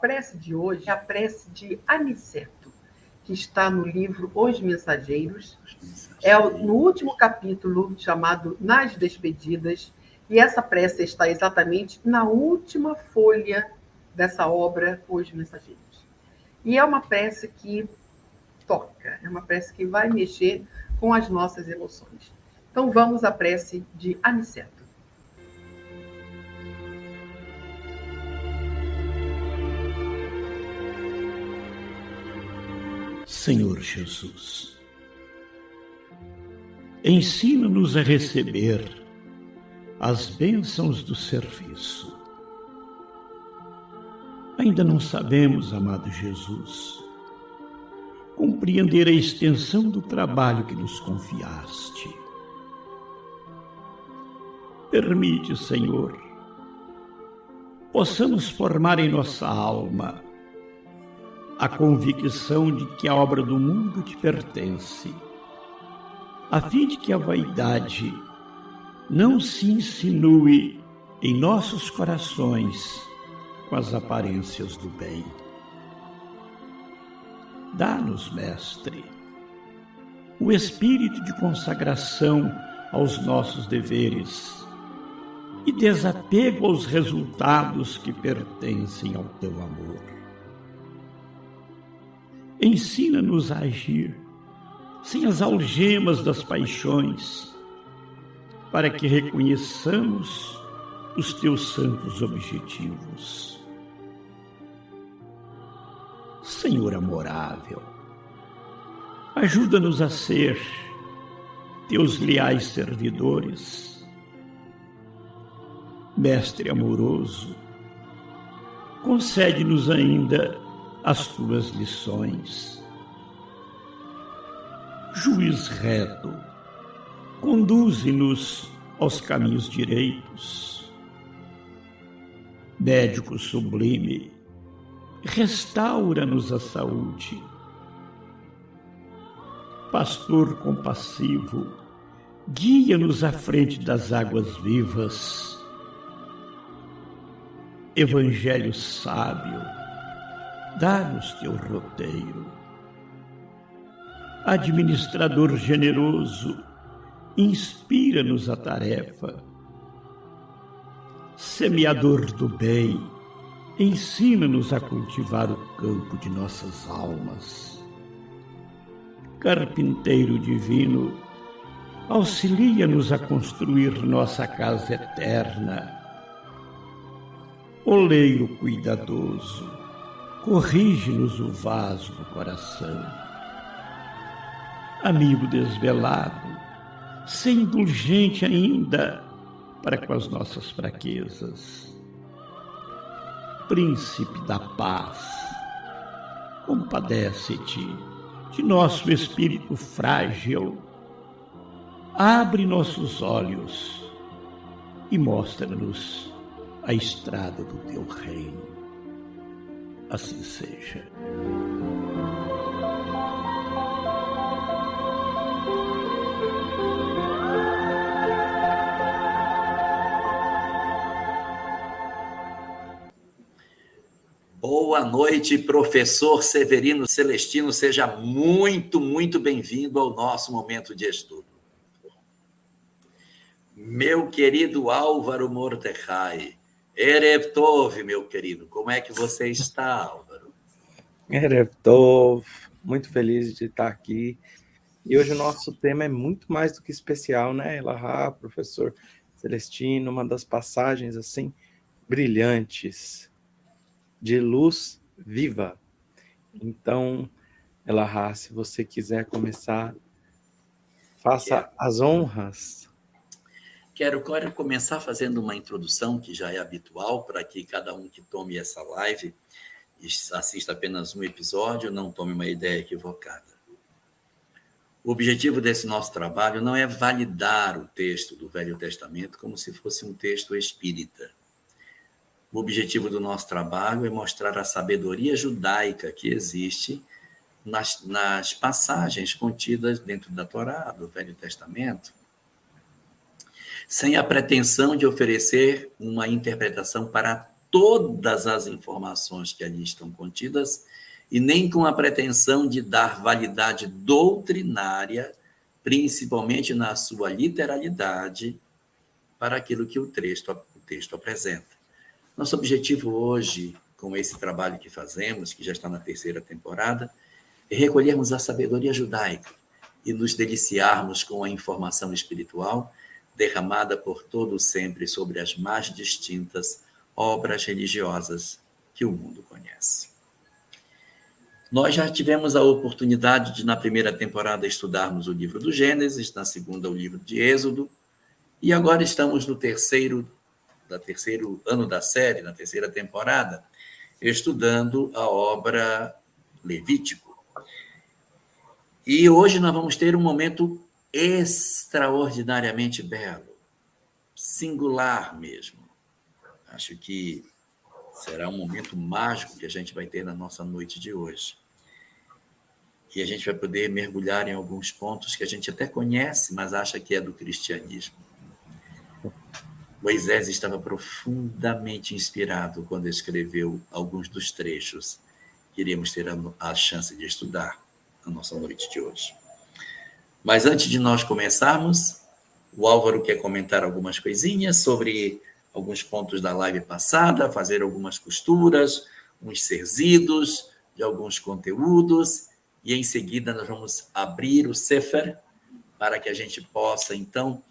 prece de hoje é a prece de Aniceto, que está no livro Os Mensageiros. No último capítulo, chamado Nas Despedidas, e essa prece está exatamente na última folha dessa obra, Os Mensageiros. E é uma prece que toca, é uma prece que vai mexer com as nossas emoções. Então vamos à prece de Aniceto. Senhor Jesus, ensina-nos a receber as bênçãos do serviço. Ainda não sabemos, amado Jesus, compreender a extensão do trabalho que nos confiaste. Permite, Senhor, possamos formar em nossa alma a convicção de que a obra do mundo te pertence, a fim de que a vaidade não se insinue em nossos corações com as aparências do bem. Dá-nos, Mestre, o espírito de consagração aos nossos deveres e desapego aos resultados que pertencem ao teu amor. Ensina-nos a agir sem as algemas das paixões, para que reconheçamos os teus santos objetivos. Senhor amorável, ajuda-nos a ser teus leais servidores. Mestre amoroso, concede-nos ainda as tuas lições. Juiz reto, conduze-nos aos caminhos direitos. Médico sublime, restaura-nos a saúde. Pastor compassivo, guia-nos à frente das águas vivas. Evangelho sábio, dá-nos teu roteiro. Administrador generoso, inspira-nos a tarefa. Semeador do bem, ensina-nos a cultivar o campo de nossas almas. Carpinteiro divino, auxilia-nos a construir nossa casa eterna. Oleiro cuidadoso, corrige-nos o vaso do coração. Amigo desvelado, ser indulgente ainda para com as nossas fraquezas. Príncipe da paz, compadece-te de nosso espírito frágil. Abre nossos olhos e mostra-nos a estrada do teu reino. Assim seja. Boa noite, professor Severino Celestino. Seja muito bem-vindo ao nosso momento de estudo. Meu querido Álvaro Mordecai, Erev Tov, meu querido, como é que você está, Álvaro? Erev Tov, muito feliz de estar aqui. E hoje o nosso tema é muito mais do que especial, né, Elahá, professor Celestino, uma das passagens, assim, brilhantes, de luz viva. Então, Elahá, se você quiser começar, faça as honras. Quero começar fazendo uma introdução que já é habitual para que cada um que tome essa live e assista apenas um episódio não tome uma ideia equivocada. O objetivo desse nosso trabalho não é validar o texto do Velho Testamento como se fosse um texto espírita. O objetivo do nosso trabalho é mostrar a sabedoria judaica que existe nas passagens contidas dentro da Torá, do Velho Testamento, sem a pretensão de oferecer uma interpretação para todas as informações que ali estão contidas e nem com a pretensão de dar validade doutrinária, principalmente na sua literalidade, para aquilo que o texto apresenta. Nosso objetivo hoje, com esse trabalho que fazemos, que já está na 3ª temporada, é recolhermos a sabedoria judaica e nos deliciarmos com a informação espiritual derramada por todo sempre sobre as mais distintas obras religiosas que o mundo conhece. Nós já tivemos a oportunidade de, na 1ª temporada, estudarmos o livro do Gênesis, na 2ª, o livro de Êxodo, e agora estamos no terceiro ano da série, na 3ª temporada, estudando a obra Levítico. E hoje nós vamos ter um momento extraordinariamente belo, singular mesmo. Acho que será um momento mágico que a gente vai ter na nossa noite de hoje. E a gente vai poder mergulhar em alguns pontos que a gente até conhece, mas acha que é do cristianismo. Moisés estava profundamente inspirado quando escreveu alguns dos trechos que iríamos ter a chance de estudar na nossa noite de hoje. Mas antes de nós começarmos, o Álvaro quer comentar algumas coisinhas sobre alguns pontos da live passada, fazer algumas costuras, uns serzidos de alguns conteúdos, e em seguida nós vamos abrir o Sefer para que a gente possa, então,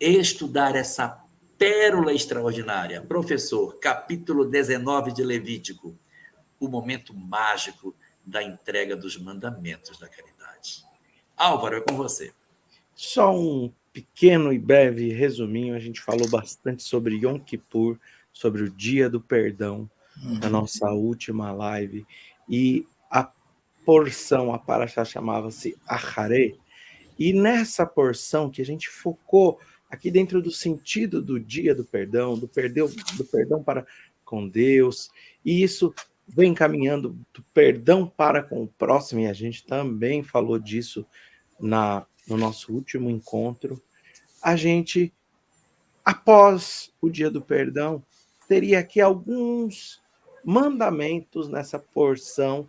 estudar essa pérola extraordinária. Professor, capítulo 19 de Levítico, o momento mágico da entrega dos mandamentos da caridade. Álvaro, é com você. Só um pequeno e breve resuminho. A gente falou bastante sobre Yom Kippur, sobre o Dia do Perdão, na nossa última live. E a porção, a paraxá chamava-se Acharé. E nessa porção que a gente focou aqui dentro do sentido do Dia do Perdão, do perdão para com Deus, e isso vem caminhando do perdão para com o próximo, e a gente também falou disso no nosso último encontro. A gente, após o Dia do Perdão, teria aqui alguns mandamentos nessa porção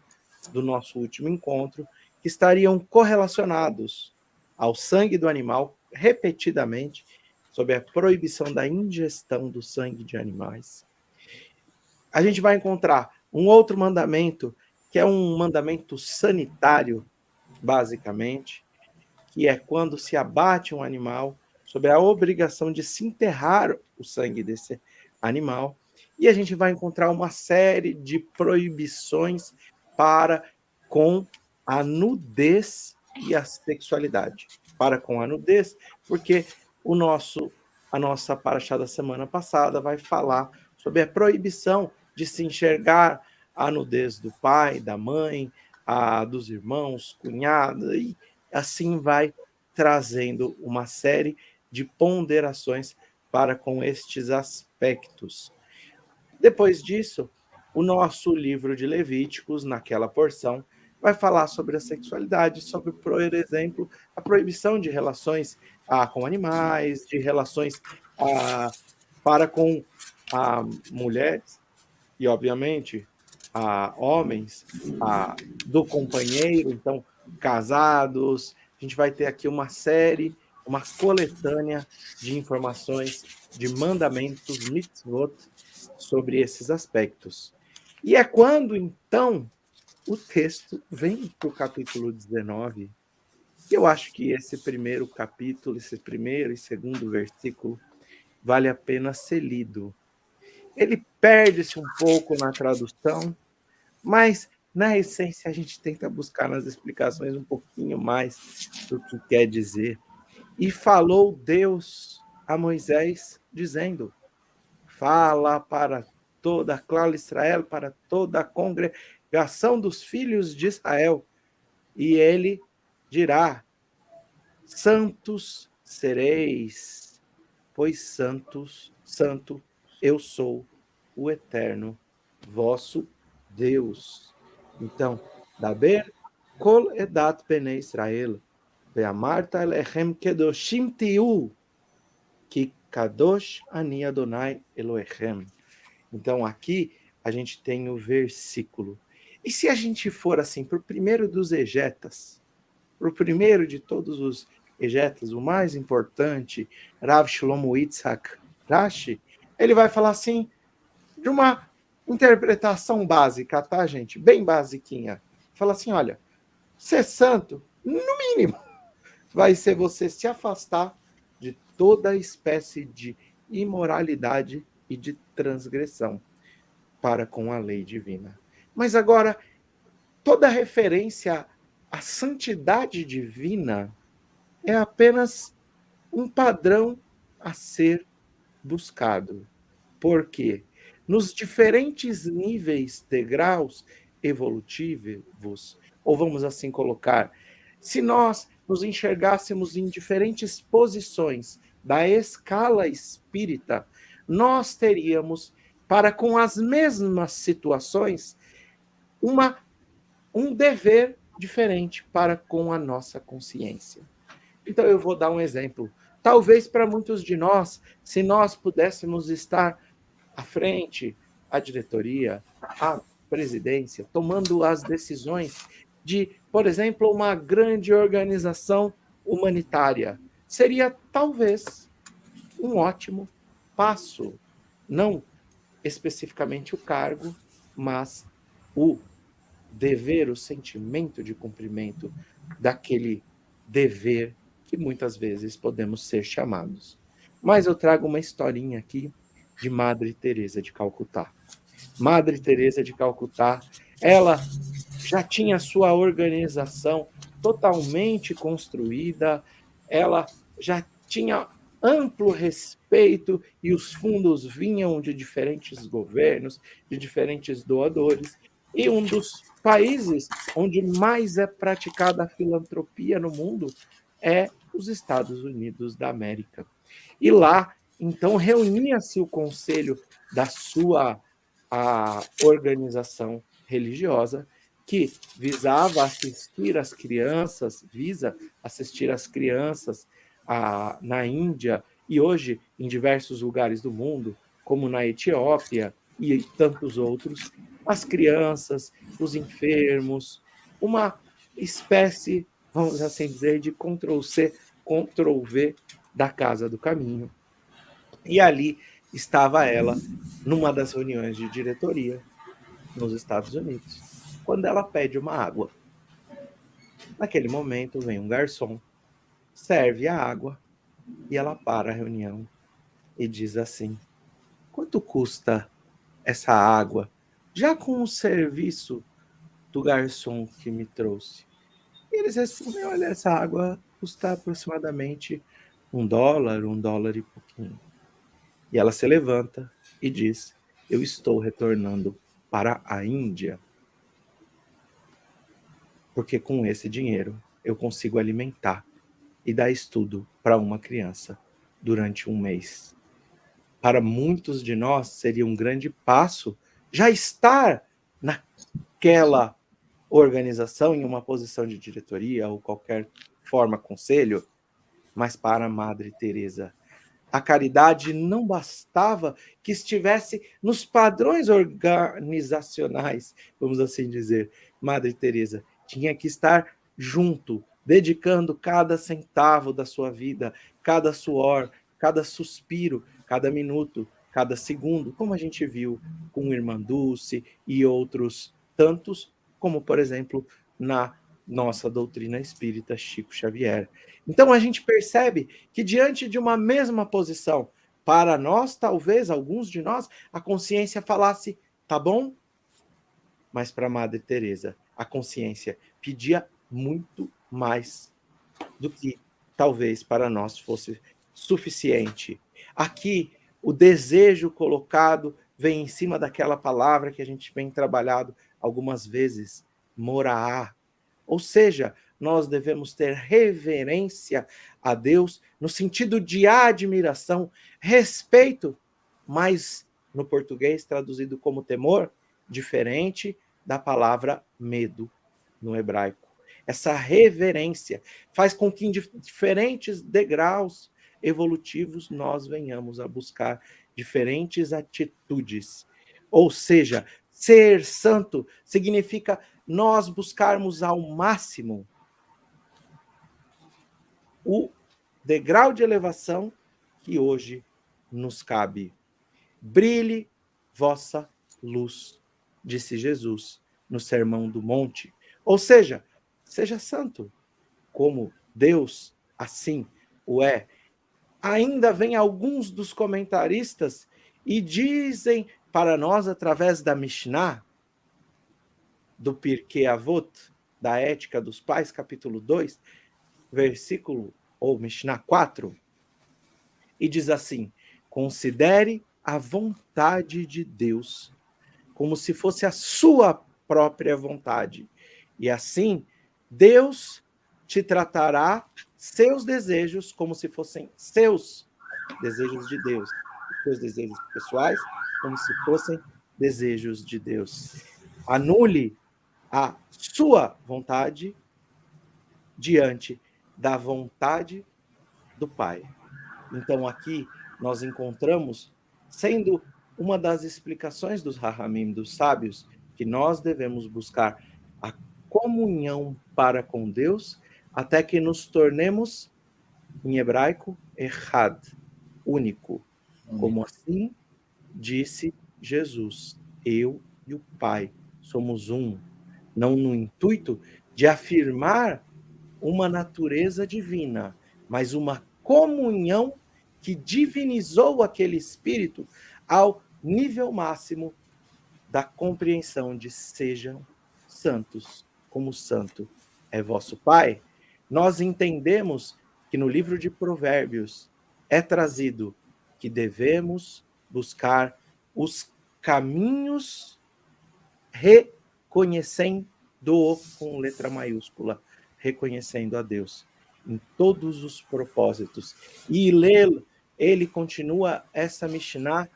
do nosso último encontro que estariam correlacionados ao sangue do animal, repetidamente, sob a proibição da ingestão do sangue de animais. A gente vai encontrar um outro mandamento, que é um mandamento sanitário, basicamente, que é quando se abate um animal, sob a obrigação de se enterrar o sangue desse animal. E a gente vai encontrar uma série de proibições para com a nudez e a sexualidade. Para com a nudez, porque a nossa paraxá da semana passada vai falar sobre a proibição de se enxergar a nudez do pai, da mãe, dos irmãos, cunhada, e assim vai trazendo uma série de ponderações para com estes aspectos. Depois disso, o nosso livro de Levíticos, naquela porção, vai falar sobre a sexualidade, sobre, por exemplo, a proibição de relações com animais, de relações para com mulheres e, obviamente, homens, do companheiro, então, casados. A gente vai ter aqui uma série, uma coletânea de informações, de mandamentos, mitzvot, sobre esses aspectos. E é quando, então, o texto vem para o capítulo 19, e eu acho que esse primeiro capítulo, esse primeiro e segundo versículo, vale a pena ser lido. Ele perde-se um pouco na tradução, mas, na essência, a gente tenta buscar nas explicações um pouquinho mais do que quer dizer. E falou Deus a Moisés, dizendo: fala para toda a clã de Israel, para toda a congregação dos filhos de Israel, e ele dirá: santos sereis, pois santo eu sou o eterno vosso Deus. Então, daber kol edat bnei Israel, ve'amarta elechem kedoshim tiu, ki kadosh ani Adonai Elohechem. Então, aqui a gente tem o versículo. E se a gente for assim, para o primeiro dos egetas, para o primeiro de todos os egetas, o mais importante, Rav Shlomo Yitzhak Rashi, ele vai falar assim, de uma interpretação básica, tá, gente? Bem basiquinha. Fala assim, olha, ser santo, no mínimo, vai ser você se afastar de toda espécie de imoralidade e de transgressão para com a lei divina. Mas agora, toda referência à santidade divina é apenas um padrão a ser buscado. Por quê? Nos diferentes níveis, degraus evolutivos, ou vamos assim colocar, se nós nos enxergássemos em diferentes posições da escala espírita, nós teríamos, para com as mesmas situações, um dever diferente para com a nossa consciência. Então eu vou dar um exemplo. Talvez para muitos de nós, se nós pudéssemos estar à frente, à diretoria, à presidência, tomando as decisões de, por exemplo, uma grande organização humanitária, seria talvez um ótimo passo. Não especificamente o cargo, mas o dever, o sentimento de cumprimento daquele dever que muitas vezes podemos ser chamados. Mas eu trago uma historinha aqui de Madre Teresa de Calcutá. Madre Teresa de Calcutá, ela já tinha sua organização totalmente construída, ela já tinha amplo respeito e os fundos vinham de diferentes governos, de diferentes doadores, e um dos países onde mais é praticada a filantropia no mundo é os Estados Unidos da América. E lá, então, reunia-se o conselho da sua organização religiosa que visava assistir as crianças, na Índia e hoje em diversos lugares do mundo, como na Etiópia e tantos outros, as crianças, os enfermos, uma espécie, vamos assim dizer, de Ctrl-C, Ctrl-V da Casa do Caminho. E ali estava ela, numa das reuniões de diretoria nos Estados Unidos, quando ela pede uma água. Naquele momento, vem um garçom, serve a água e ela para a reunião e diz assim: quanto custa essa água? Já com o serviço do garçom que me trouxe. E eles respondem: olha, essa água custa aproximadamente $1 e pouquinho. E ela se levanta e diz: eu estou retornando para a Índia, porque com esse dinheiro eu consigo alimentar e dar estudo para uma criança durante um mês. Para muitos de nós seria um grande passo já estar naquela organização, em uma posição de diretoria ou qualquer forma, conselho, mas para a Madre Teresa, a caridade não bastava que estivesse nos padrões organizacionais, vamos assim dizer. Madre Teresa tinha que estar junto, dedicando cada centavo da sua vida, cada suor, cada suspiro, cada minuto, cada segundo, como a gente viu com Irmã Dulce e outros tantos, como, por exemplo, na nossa doutrina espírita Chico Xavier. Então a gente percebe que diante de uma mesma posição, para nós, talvez, alguns de nós, a consciência falasse, tá bom? Mas para a Madre Teresa, a consciência pedia muito mais do que talvez para nós fosse suficiente. Aqui, o desejo colocado vem em cima daquela palavra que a gente vem trabalhado algumas vezes, morar. Ou seja, nós devemos ter reverência a Deus no sentido de admiração, respeito, mas no português traduzido como temor, diferente da palavra medo no hebraico. Essa reverência faz com que em diferentes degraus evolutivos nós venhamos a buscar diferentes atitudes Ou seja, ser santo significa nós buscarmos ao máximo o degrau de elevação que hoje nos cabe. Brilhe vossa luz, disse Jesus no Sermão do Monte. Ou seja, seja santo, como Deus assim o é. Ainda vem alguns dos comentaristas e dizem para nós, através da Mishnah, do Pirkei Avot, da Ética dos Pais, capítulo 2, versículo, ou Mishnah 4, e diz assim: considere a vontade de Deus como se fosse a sua própria vontade. E assim, Deus te tratará seus desejos como se fossem seus desejos de Deus. Seus desejos pessoais como se fossem desejos de Deus. Anule a sua vontade diante da vontade do Pai. Então, aqui nós encontramos, sendo uma das explicações dos Rahamim, dos sábios, que nós devemos buscar a comunhão para com Deus, até que nos tornemos, em hebraico, Echad, único. Como assim disse Jesus, eu e o Pai somos um, não no intuito de afirmar uma natureza divina, mas uma comunhão que divinizou aquele espírito ao nível máximo da compreensão de sejam santos, como santo é vosso Pai. Nós entendemos que no livro de Provérbios é trazido que devemos buscar os caminhos reconhecendo com letra maiúscula, reconhecendo a Deus em todos os propósitos. E ele continua essa Mishnah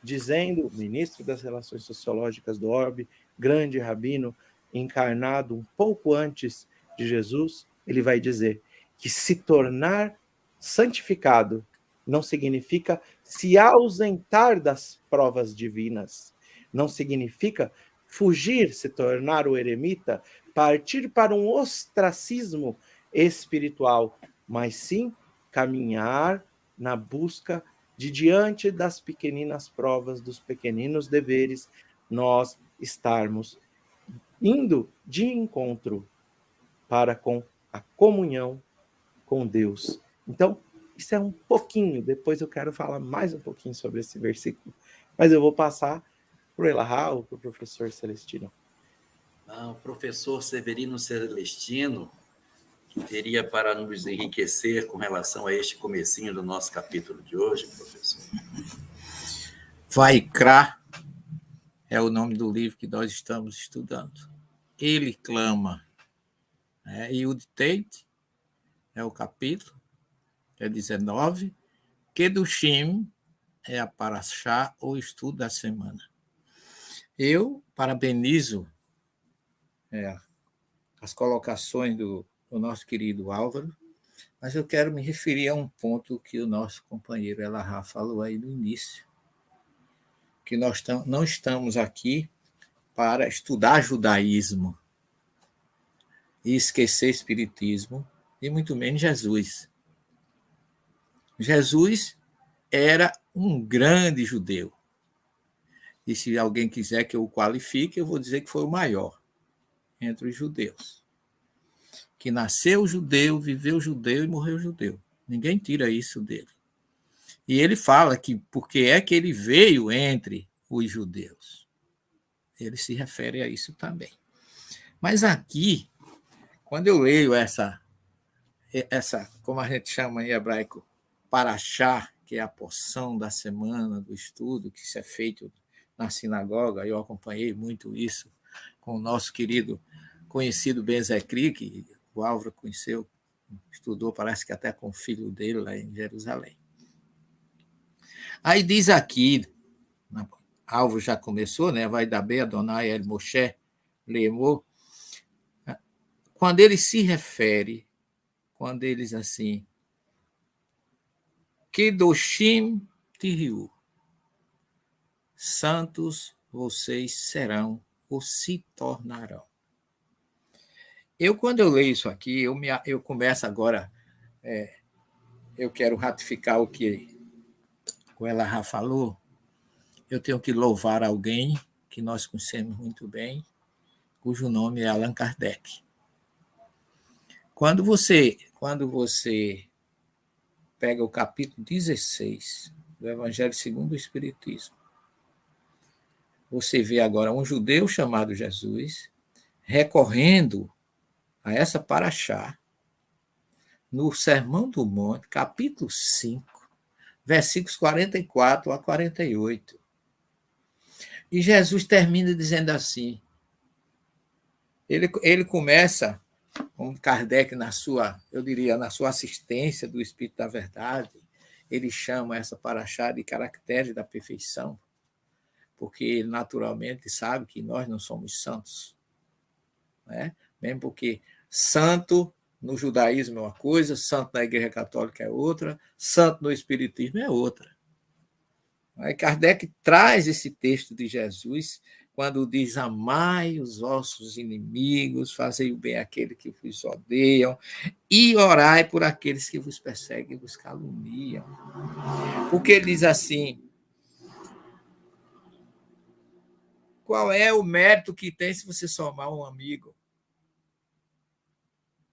dizendo, ministro das Relações Sociológicas do Orbe, grande rabino, encarnado um pouco antes de Jesus, ele vai dizer que se tornar santificado não significa se ausentar das provas divinas, não significa fugir, se tornar o eremita, partir para um ostracismo espiritual, mas sim caminhar na busca de, diante das pequeninas provas, dos pequeninos deveres, nós estarmos indo de encontro para com a comunhão com Deus. Então, isso é um pouquinho, depois eu quero falar mais um pouquinho sobre esse versículo, mas eu vou passar para o Elahá ou para o professor Celestino. O professor Severino Celestino, que teria para nos enriquecer com relação a este comecinho do nosso capítulo de hoje, professor. Vaikra é o nome do livro que nós estamos estudando. Ele clama. E o Tate é o capítulo, é 19, Kedushim é a Parashá, ou estudo da semana. Eu parabenizo as colocações do nosso querido Álvaro, mas eu quero me referir a um ponto que o nosso companheiro Elahá falou aí no início, que nós não estamos aqui para estudar judaísmo e esquecer espiritismo, e muito menos Jesus. Jesus era um grande judeu. E se alguém quiser que eu o qualifique, eu vou dizer que foi o maior entre os judeus. Que nasceu judeu, viveu judeu e morreu judeu. Ninguém tira isso dele. E ele fala que porque é que ele veio entre os judeus. Ele se refere a isso também. Mas aqui, quando eu leio essa, como a gente chama em hebraico, Parashá, que é a porção da semana do estudo, que isso é feito na sinagoga, eu acompanhei muito isso com o nosso querido conhecido Ben Zekri, que o Álvaro conheceu, estudou, parece que até com o filho dele lá em Jerusalém. Aí diz aqui, Álvaro já começou, né? Vai dar bem Adonai El Moshe Lemor. Quando ele se refere, quando ele diz assim, Kedoshim Tihiu, santos vocês serão ou se tornarão. Quando eu leio isso aqui, eu começo agora, eu quero ratificar o que o Elahá falou, eu tenho que louvar alguém que nós conhecemos muito bem, cujo nome é Allan Kardec. Quando você pega o capítulo 16 do Evangelho segundo o Espiritismo, você vê agora um judeu chamado Jesus recorrendo a essa paraxá no Sermão do Monte, capítulo 5, versículos 44 a 48. E Jesus termina dizendo assim, ele começa, como Kardec na sua assistência do Espírito da Verdade, ele chama essa paraxá de caracteres da perfeição, porque ele naturalmente sabe que nós não somos santos, né? Mesmo porque santo no judaísmo é uma coisa, santo na Igreja Católica é outra, santo no Espiritismo é outra. Aí Kardec traz esse texto de Jesus quando diz: amai os vossos inimigos, fazei o bem àqueles que vos odeiam e orai por aqueles que vos perseguem e vos caluniam. Porque ele diz assim: qual é o mérito que tem se você somar um amigo?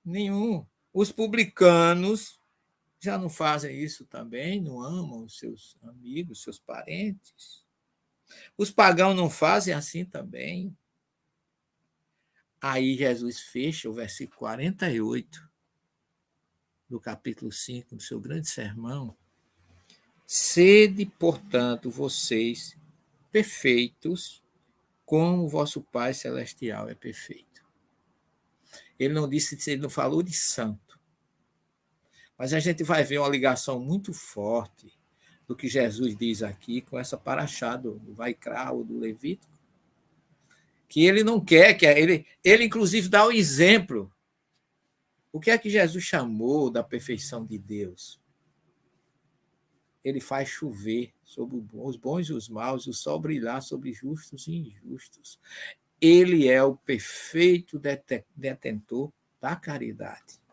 Nenhum. Os publicanos já não fazem isso também, não amam os seus amigos, seus parentes. Os pagãos não fazem assim também. Aí Jesus fecha o versículo 48 do capítulo 5 do seu grande sermão. Sede, portanto, vocês perfeitos, como o vosso Pai Celestial é perfeito. Ele não falou de santo. Mas a gente vai ver uma ligação muito forte do que Jesus diz aqui com essa paraxá do Vaikra ou do Levítico, que ele não quer, ele inclusive dá o exemplo. O que é que Jesus chamou da perfeição de Deus? Ele faz chover sobre os bons e os maus, o sol brilhar sobre justos e injustos. Ele é o perfeito detentor da caridade.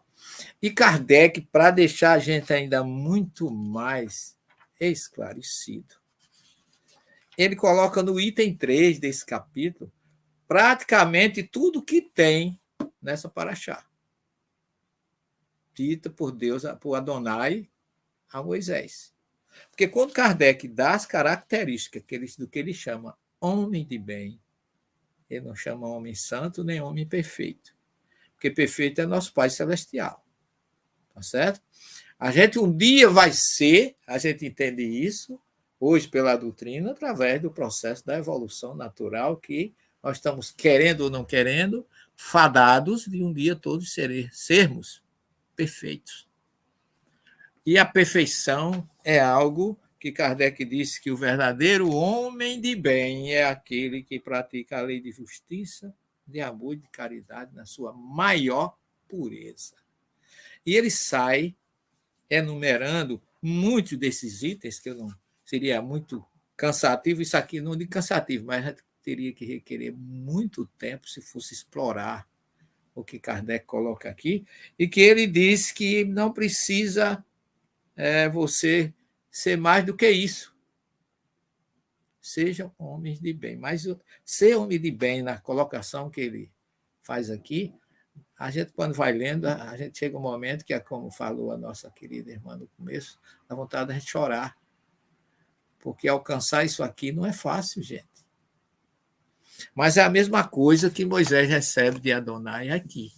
E Kardec, para deixar a gente ainda muito mais esclarecido, ele coloca no item 3 desse capítulo praticamente tudo que tem nessa paraxá, dita por Deus, por Adonai a Moisés. Porque quando Kardec dá as características do que ele chama homem de bem, ele não chama homem santo nem homem perfeito. Porque perfeito é nosso Pai Celestial. Tá certo? A gente um dia vai ser, a gente entende isso, hoje pela doutrina, através do processo da evolução natural que nós estamos, querendo ou não querendo, fadados de um dia todos sermos perfeitos. E a perfeição é algo que Kardec disse que o verdadeiro homem de bem é aquele que pratica a lei de justiça, de amor e de caridade na sua maior pureza. E ele sai enumerando muitos desses itens, que eu não seria muito cansativo, isso aqui não de cansativo, mas teria que requerer muito tempo se fosse explorar o que Kardec coloca aqui, e que ele diz que não precisa você ser mais do que isso. Sejam homens de bem. Mas ser homem de bem, na colocação que ele faz aqui, a gente, quando vai lendo, a gente chega um momento que é como falou a nossa querida irmã no começo, dá vontade de a gente chorar. Porque alcançar isso aqui não é fácil, gente. Mas é a mesma coisa que Moisés recebe de Adonai aqui.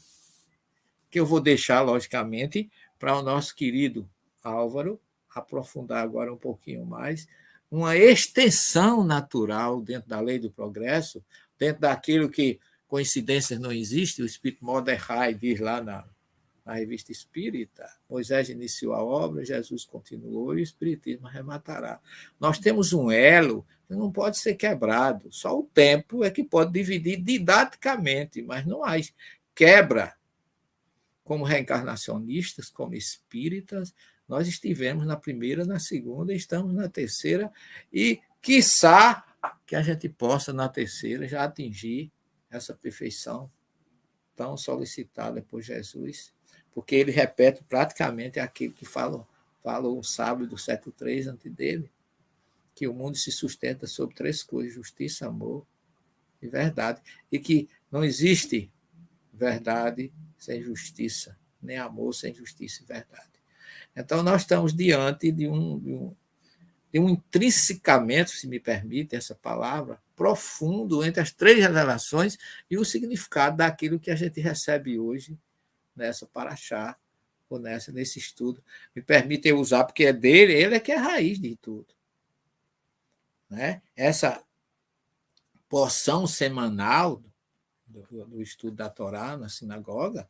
Que eu vou deixar, logicamente, para o nosso querido Álvaro aprofundar agora um pouquinho mais, uma extensão natural dentro da lei do progresso, dentro daquilo que coincidências não existem, o Espírito Mordecai diz lá na Revista Espírita, Moisés iniciou a obra, Jesus continuou e o Espiritismo arrematará. Nós temos um elo que não pode ser quebrado, só o tempo é que pode dividir didaticamente, mas não há quebra. Como reencarnacionistas, como espíritas, nós estivemos na primeira, na segunda, estamos na terceira e, quiçá, que a gente possa, na terceira, já atingir essa perfeição tão solicitada por Jesus, porque ele repete praticamente aquilo que falou o sábio do século III antes dele, que o mundo se sustenta sobre 3 coisas: justiça, amor e verdade, e que não existe verdade sem justiça, nem amor sem justiça e verdade. Então, nós estamos diante de um intrinsecamento, se me permite essa palavra, profundo entre as 3 revelações e o significado daquilo que a gente recebe hoje nessa paraxá, ou nesse estudo. Me permite eu usar, porque é dele, ele é que é a raiz de tudo. Né? Essa porção semanal do estudo da Torá na sinagoga,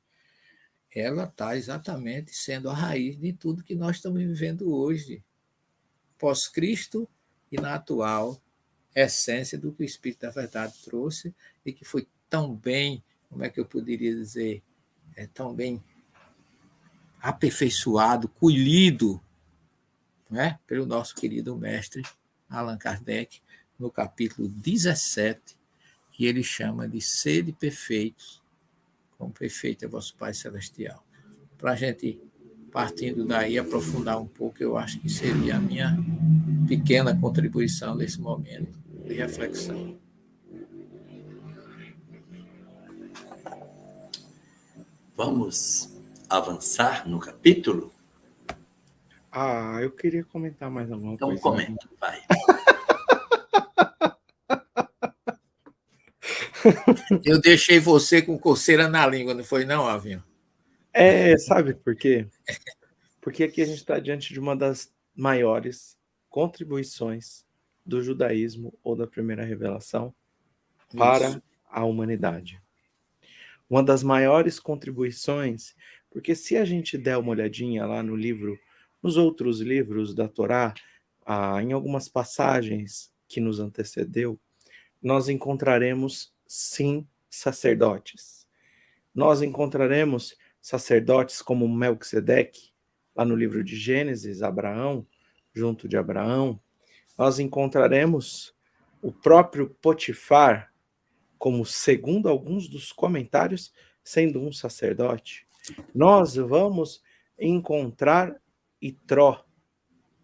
ela está exatamente sendo a raiz de tudo que nós estamos vivendo hoje, pós-Cristo e na atual essência do que o Espírito da Verdade trouxe e que foi tão bem, como é que eu poderia dizer, tão bem aperfeiçoado, colhido, né, pelo nosso querido mestre Allan Kardec, no capítulo 17, que ele chama de sede perfeitos, como perfeito é vosso Pai Celestial. Para a gente, partindo daí, aprofundar um pouco, eu acho que seria a minha pequena contribuição nesse momento de reflexão. Vamos avançar no capítulo? Eu queria comentar mais alguma Então, coisa. comenta, vai. Eu deixei você com coceira na língua, não foi não, Avinho? Sabe por quê? Porque aqui a gente está diante de uma das maiores contribuições do judaísmo ou da primeira revelação para a humanidade. Uma das maiores contribuições, porque se a gente der uma olhadinha lá no livro, nos outros livros da Torá, em algumas passagens que nos antecedeu, nós encontraremos, sim, sacerdotes. Nós encontraremos sacerdotes como Melquisedeque, lá no livro de Gênesis, Abraão, junto de Abraão. Nós encontraremos o próprio Potifar, como, segundo alguns dos comentários, sendo um sacerdote. Nós vamos encontrar Itró,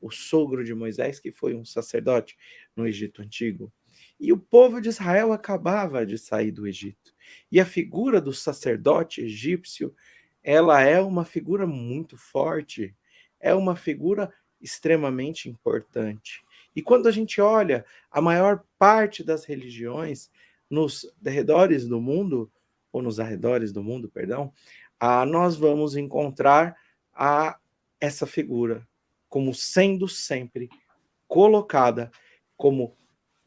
o sogro de Moisés, que foi um sacerdote no Egito Antigo. E o povo de Israel acabava de sair do Egito. E a figura do sacerdote egípcio, ela é uma figura muito forte, é uma figura extremamente importante. E quando a gente olha a maior parte das religiões nos arredores do mundo, nós vamos encontrar essa figura como sendo sempre colocada como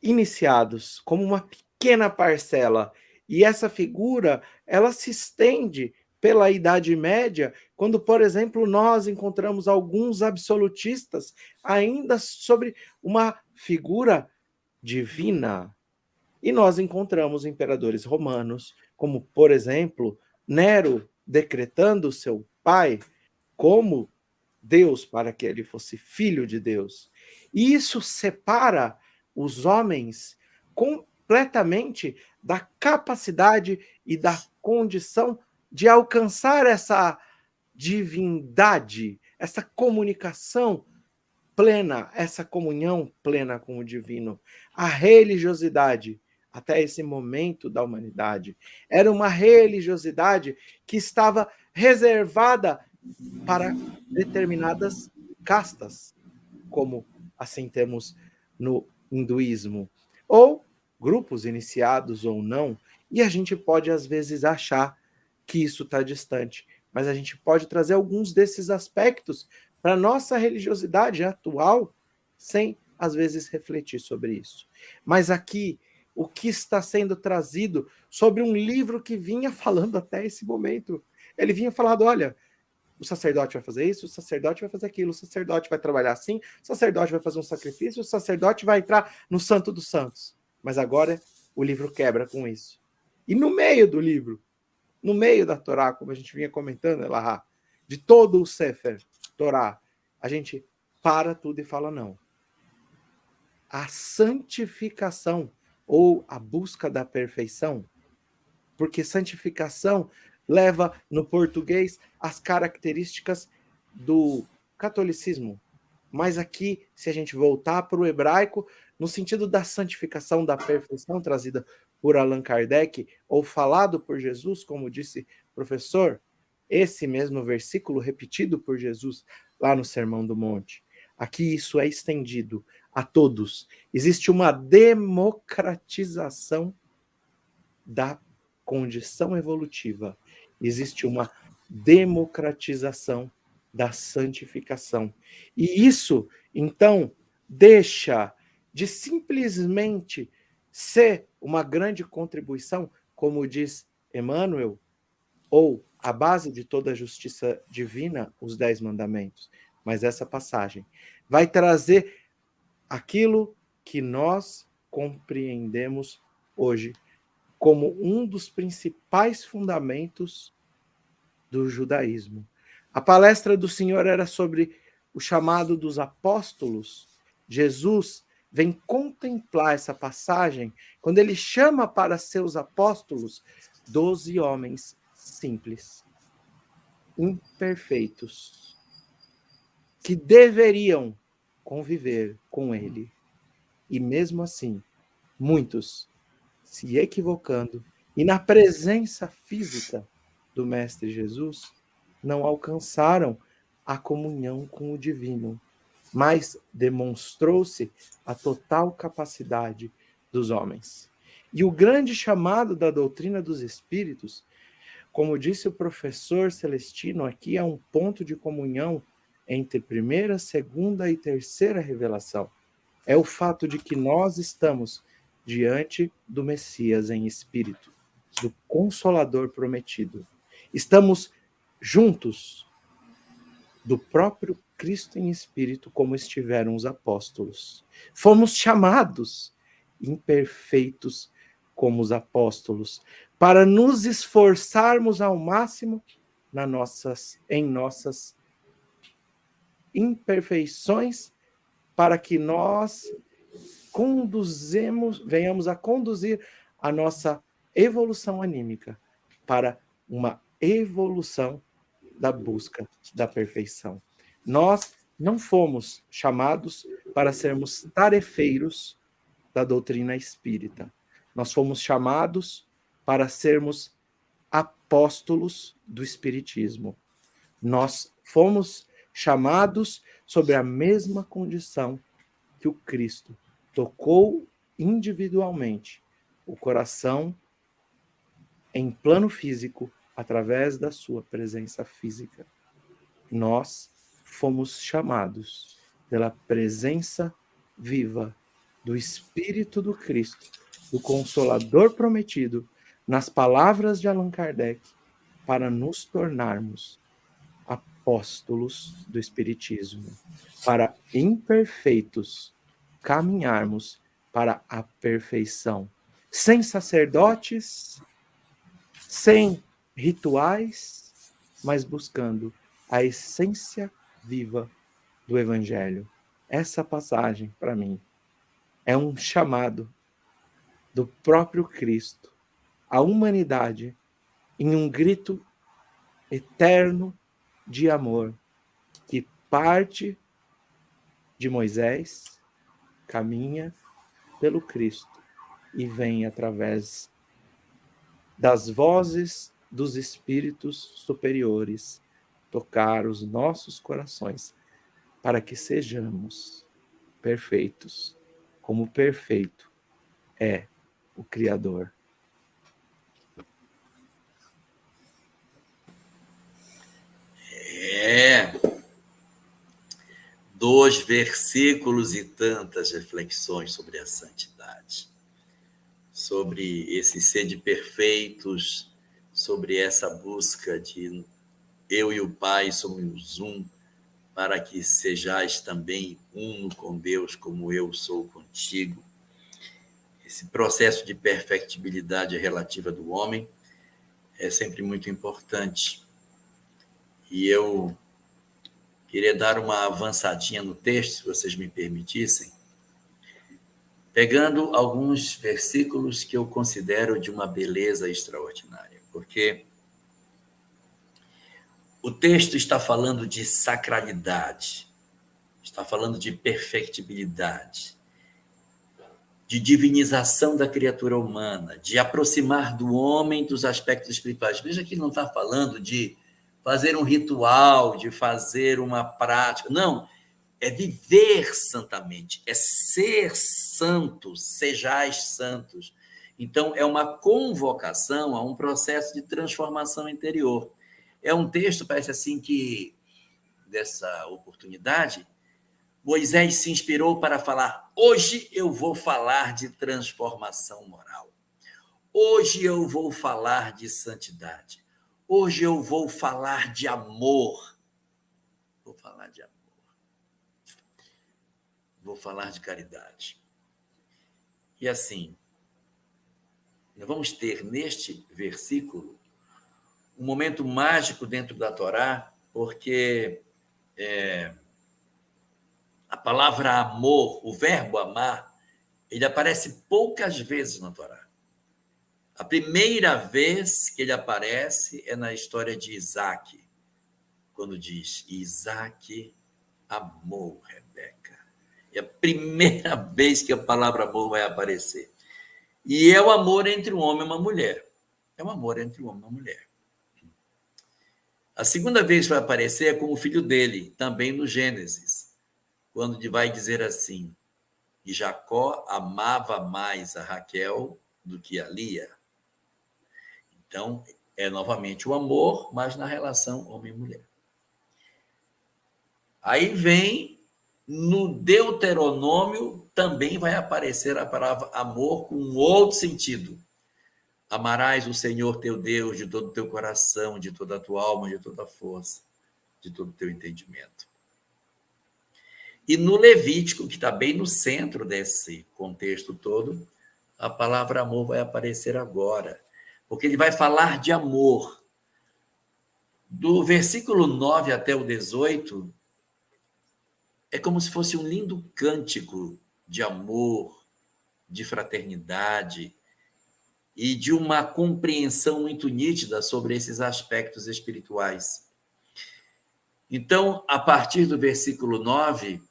iniciados, como uma pequena parcela. E essa figura, ela se estende pela Idade Média, quando, por exemplo, nós encontramos alguns absolutistas ainda sobre uma figura divina. E nós encontramos imperadores romanos, como, por exemplo, Nero decretando seu pai como Deus para que ele fosse filho de Deus. E isso separa os homens completamente da capacidade e da condição de alcançar essa divindade, essa comunicação plena, essa comunhão plena com o divino. A religiosidade, até esse momento da humanidade, era uma religiosidade que estava reservada para determinadas castas, como assim temos no hinduísmo, ou grupos iniciados ou não, e a gente pode às vezes achar que isso está distante, mas a gente pode trazer alguns desses aspectos para a nossa religiosidade atual, sem às vezes refletir sobre isso. Mas aqui, o que está sendo trazido sobre um livro que vinha falando até esse momento, ele vinha falando, olha, o sacerdote vai fazer isso, o sacerdote vai fazer aquilo, o sacerdote vai trabalhar assim, o sacerdote vai fazer um sacrifício, o sacerdote vai entrar no Santo dos Santos. Mas agora o livro quebra com isso. E no meio do livro, no meio da Torá, como a gente vinha comentando, Elahá, de todo o Sefer Torá, a gente para tudo e fala não. a santificação ou a busca da perfeição, porque santificação leva no português as características do catolicismo. Mas aqui, se a gente voltar para o hebraico, no sentido da santificação, da perfeição trazida por Allan Kardec, ou falado por Jesus, como disse o professor, esse mesmo versículo repetido por Jesus lá no Sermão do Monte. Aqui isso é estendido a todos. Existe uma democratização da condição evolutiva. Existe uma democratização da santificação. E isso, então, deixa de simplesmente ser uma grande contribuição, como diz Emmanuel, ou a base de toda a justiça divina, os 10 mandamentos. Mas essa passagem vai trazer aquilo que nós compreendemos hoje como um dos principais fundamentos do judaísmo. A palestra do Senhor era sobre o chamado dos apóstolos. Jesus vem contemplar essa passagem quando ele chama para seus apóstolos 12 homens simples, imperfeitos, que deveriam conviver com ele. E mesmo assim, muitos se equivocando e na presença física do Mestre Jesus, não alcançaram a comunhão com o divino, mas demonstrou-se a total capacidade dos homens. E o grande chamado da doutrina dos espíritos, como disse o professor Celestino, aqui é um ponto de comunhão entre primeira, segunda e terceira revelação. É o fato de que nós estamos diante do Messias em espírito, do Consolador prometido. Estamos juntos do próprio Cristo em espírito, como estiveram os apóstolos. Fomos chamados imperfeitos como os apóstolos, para nos esforçarmos ao máximo em nossas imperfeições, para que nós venhamos a conduzir a nossa evolução anímica para uma evolução da busca da perfeição. Nós não fomos chamados para sermos tarefeiros da doutrina espírita. Nós fomos chamados para sermos apóstolos do espiritismo. Nós fomos chamados sobre a mesma condição que o Cristo tocou individualmente o coração em plano físico através da sua presença física. Nós fomos chamados pela presença viva do Espírito do Cristo, do Consolador prometido, nas palavras de Allan Kardec, para nos tornarmos apóstolos do Espiritismo, para imperfeitos caminharmos para a perfeição, sem sacerdotes, sem rituais, mas buscando a essência viva do Evangelho. Essa passagem, para mim, é um chamado do próprio Cristo à humanidade em um grito eterno de amor que parte de Moisés, caminha pelo Cristo e vem através das vozes dos espíritos superiores tocar os nossos corações para que sejamos perfeitos, como perfeito é o Criador. Dois versículos e tantas reflexões sobre a santidade, sobre esse ser de perfeitos, sobre essa busca de eu e o Pai somos um, para que sejais também uno com Deus, como eu sou contigo. Esse processo de perfectibilidade relativa do homem é sempre muito importante. E eu queria dar uma avançadinha no texto, se vocês me permitissem, pegando alguns versículos que eu considero de uma beleza extraordinária, porque o texto está falando de sacralidade, está falando de perfectibilidade, de divinização da criatura humana, de aproximar do homem dos aspectos espirituais. Veja que ele não está falando de fazer um ritual, de fazer uma prática. Não, é viver santamente, é ser santo, sejais santos. Então, é uma convocação a um processo de transformação interior. É um texto, parece assim, que, dessa oportunidade, Moisés se inspirou para falar: hoje eu vou falar de transformação moral. Hoje eu vou falar de santidade. Hoje eu vou falar de amor. Vou falar de amor. Vou falar de caridade. E assim, nós vamos ter neste versículo um momento mágico dentro da Torá, porque a palavra amor, o verbo amar, ele aparece poucas vezes na Torá. A primeira vez que ele aparece é na história de Isaac, quando diz: Isaac amou Rebeca. É a primeira vez que a palavra amor vai aparecer. E é o amor entre um homem e uma mulher. É o amor entre um homem e uma mulher. A segunda vez que vai aparecer é com o filho dele, também no Gênesis, quando vai dizer assim: e Jacó amava mais a Raquel do que a Lia. Então, é novamente o amor, mas na relação homem e mulher. Aí vem, no Deuteronômio, também vai aparecer a palavra amor com um outro sentido. Amarás o Senhor teu Deus de todo o teu coração, de toda a tua alma, de toda a força, de todo o teu entendimento. E no Levítico, que está bem no centro desse contexto todo, a palavra amor vai aparecer agora, porque ele vai falar de amor. Do versículo 9 até o 18, é como se fosse um lindo cântico de amor, de fraternidade e de uma compreensão muito nítida sobre esses aspectos espirituais. Então, a partir do versículo 9,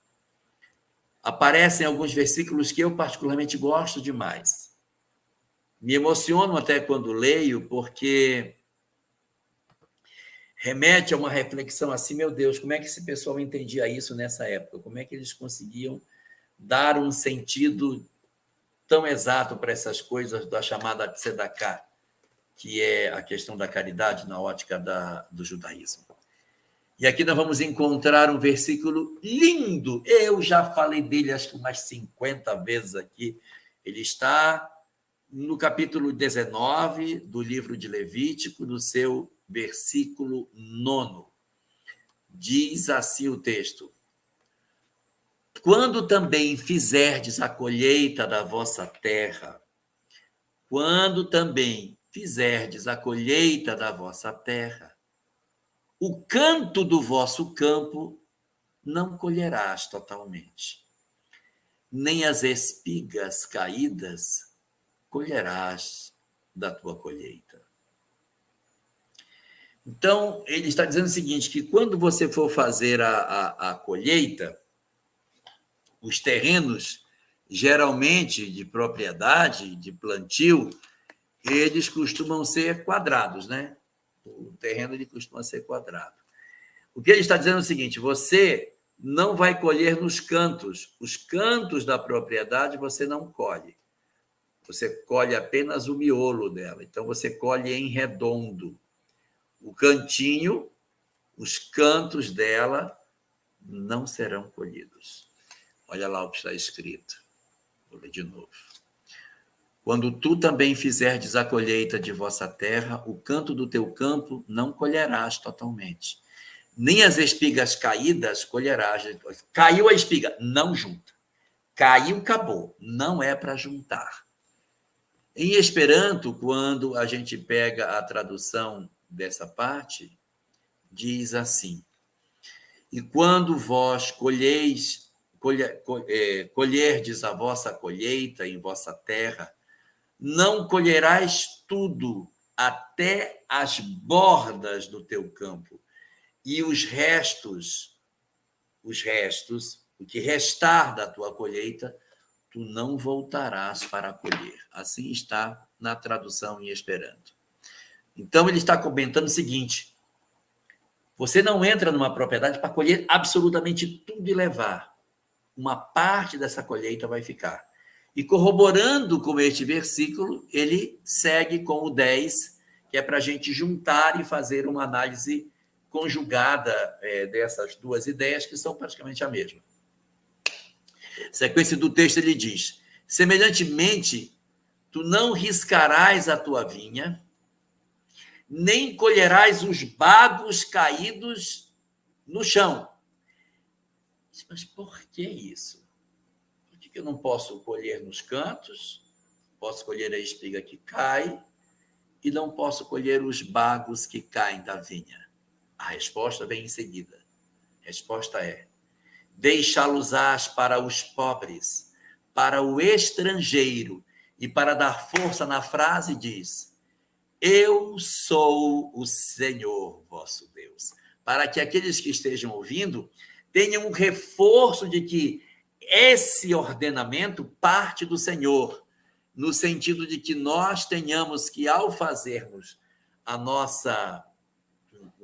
aparecem alguns versículos que eu particularmente gosto demais. Me emociono até quando leio, porque remete a uma reflexão assim: meu Deus, como é que esse pessoal entendia isso nessa época? Como é que eles conseguiam dar um sentido tão exato para essas coisas da chamada tzedakah, que é a questão da caridade na ótica do judaísmo. E aqui nós vamos encontrar um versículo lindo. Eu já falei dele acho que umas 50 vezes aqui. Ele está no capítulo 19 do livro de Levítico, no seu versículo 9. Diz assim o texto: quando também fizerdes a colheita da vossa terra, quando também fizerdes a colheita da vossa terra, o canto do vosso campo não colherás totalmente, nem as espigas caídas colherás da tua colheita. Então, ele está dizendo o seguinte, que quando você for fazer a colheita, os terrenos, geralmente de propriedade, de plantio, eles costumam ser quadrados, né? O terreno ele costuma ser quadrado. O que ele está dizendo é o seguinte: você não vai colher nos cantos. Os cantos da propriedade você não colhe. Você colhe apenas o miolo dela. Então, você colhe em redondo. O cantinho, os cantos dela não serão colhidos. Olha lá o que está escrito. Vou ler de novo. Quando tu também fizerdes a colheita de vossa terra, o canto do teu campo não colherás totalmente. Nem as espigas caídas colherás. Caiu a espiga, não junta. Caiu, acabou. Não é para juntar. Em Esperanto, quando a gente pega a tradução dessa parte, diz assim: e quando vós colheis, colherdes a vossa colheita em vossa terra, não colherás tudo até as bordas do teu campo, e os restos, o que restar da tua colheita, tu não voltarás para colher. Assim está na tradução em Esperanto. Então, ele está comentando o seguinte: você não entra numa propriedade para colher absolutamente tudo e levar. Uma parte dessa colheita vai ficar. E corroborando com este versículo, ele segue com o 10, que é para a gente juntar e fazer uma análise conjugada dessas duas ideias, que são praticamente a mesma. Sequência do texto, ele diz: semelhantemente, tu não riscarás a tua vinha, nem colherás os bagos caídos no chão. Mas por que isso? Por que eu não posso colher nos cantos? Posso colher a espiga que cai e não posso colher os bagos que caem da vinha? A resposta vem em seguida. A resposta é: deixá-los-ás para os pobres, para o estrangeiro. E para dar força na frase diz: eu sou o Senhor vosso Deus. Para que aqueles que estejam ouvindo tenham um reforço de que esse ordenamento parte do Senhor, no sentido de que nós tenhamos que, ao fazermos o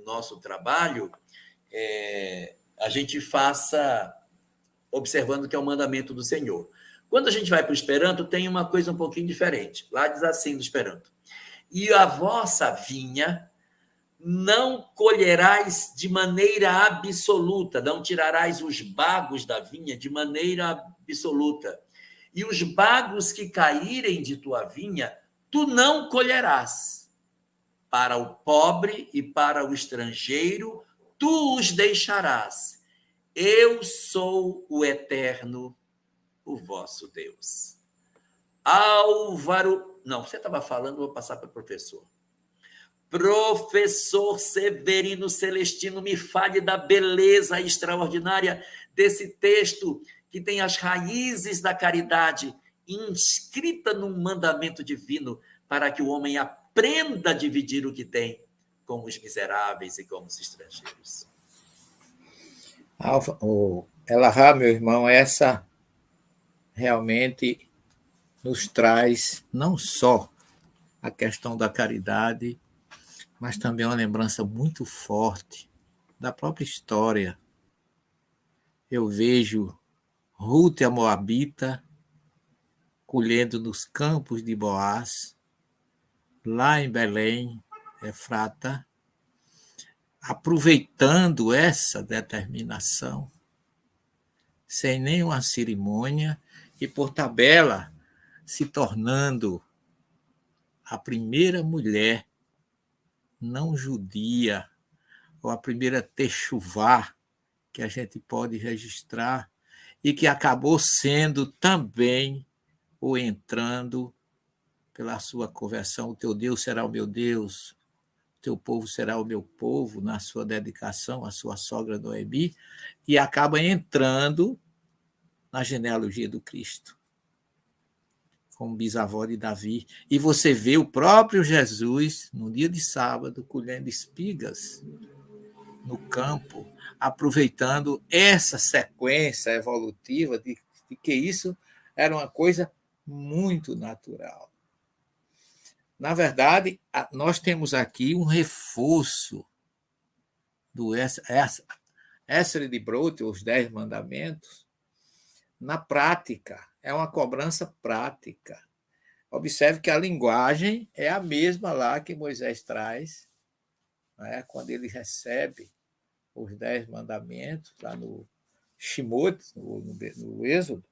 nosso trabalho, a gente faça observando que é o mandamento do Senhor. Quando a gente vai para o Esperanto, tem uma coisa um pouquinho diferente. Lá diz assim no Esperanto: e a vossa vinha não colherás de maneira absoluta, não tirarás os bagos da vinha de maneira absoluta. E os bagos que caírem de tua vinha, tu não colherás. Para o pobre e para o estrangeiro, tu os deixarás. Eu sou o Eterno, o vosso Deus. Álvaro... Não, você estava falando, vou passar para o professor. Professor Severino Celestino, me fale da beleza extraordinária desse texto que tem as raízes da caridade inscrita num mandamento divino para que o homem aprenda a dividir o que tem com os miseráveis e com os estrangeiros. Elahá, meu irmão, essa realmente nos traz não só a questão da caridade, mas também uma lembrança muito forte da própria história. Eu vejo Ruth, a Moabita, colhendo nos campos de Boaz, lá em Belém, Efrata, aproveitando essa determinação, sem nenhuma cerimônia, e por tabela se tornando a primeira mulher não judia, ou a primeira techuvá que a gente pode registrar, e que acabou sendo também, ou entrando pela sua conversão: o teu Deus será o meu Deus, o teu povo será o meu povo, na sua dedicação à sua sogra Noemi, e acaba entrando na genealogia do Cristo, como bisavó de Davi. E você vê o próprio Jesus, no dia de sábado, colhendo espigas no campo, aproveitando essa sequência evolutiva de que isso era uma coisa muito natural. Na verdade, nós temos aqui um reforço do Esdras de Brote, os 10 mandamentos, na prática. É uma cobrança prática. Observe que a linguagem é a mesma lá que Moisés traz, né, quando ele recebe os 10 mandamentos, lá no Shemot, no Êxodo,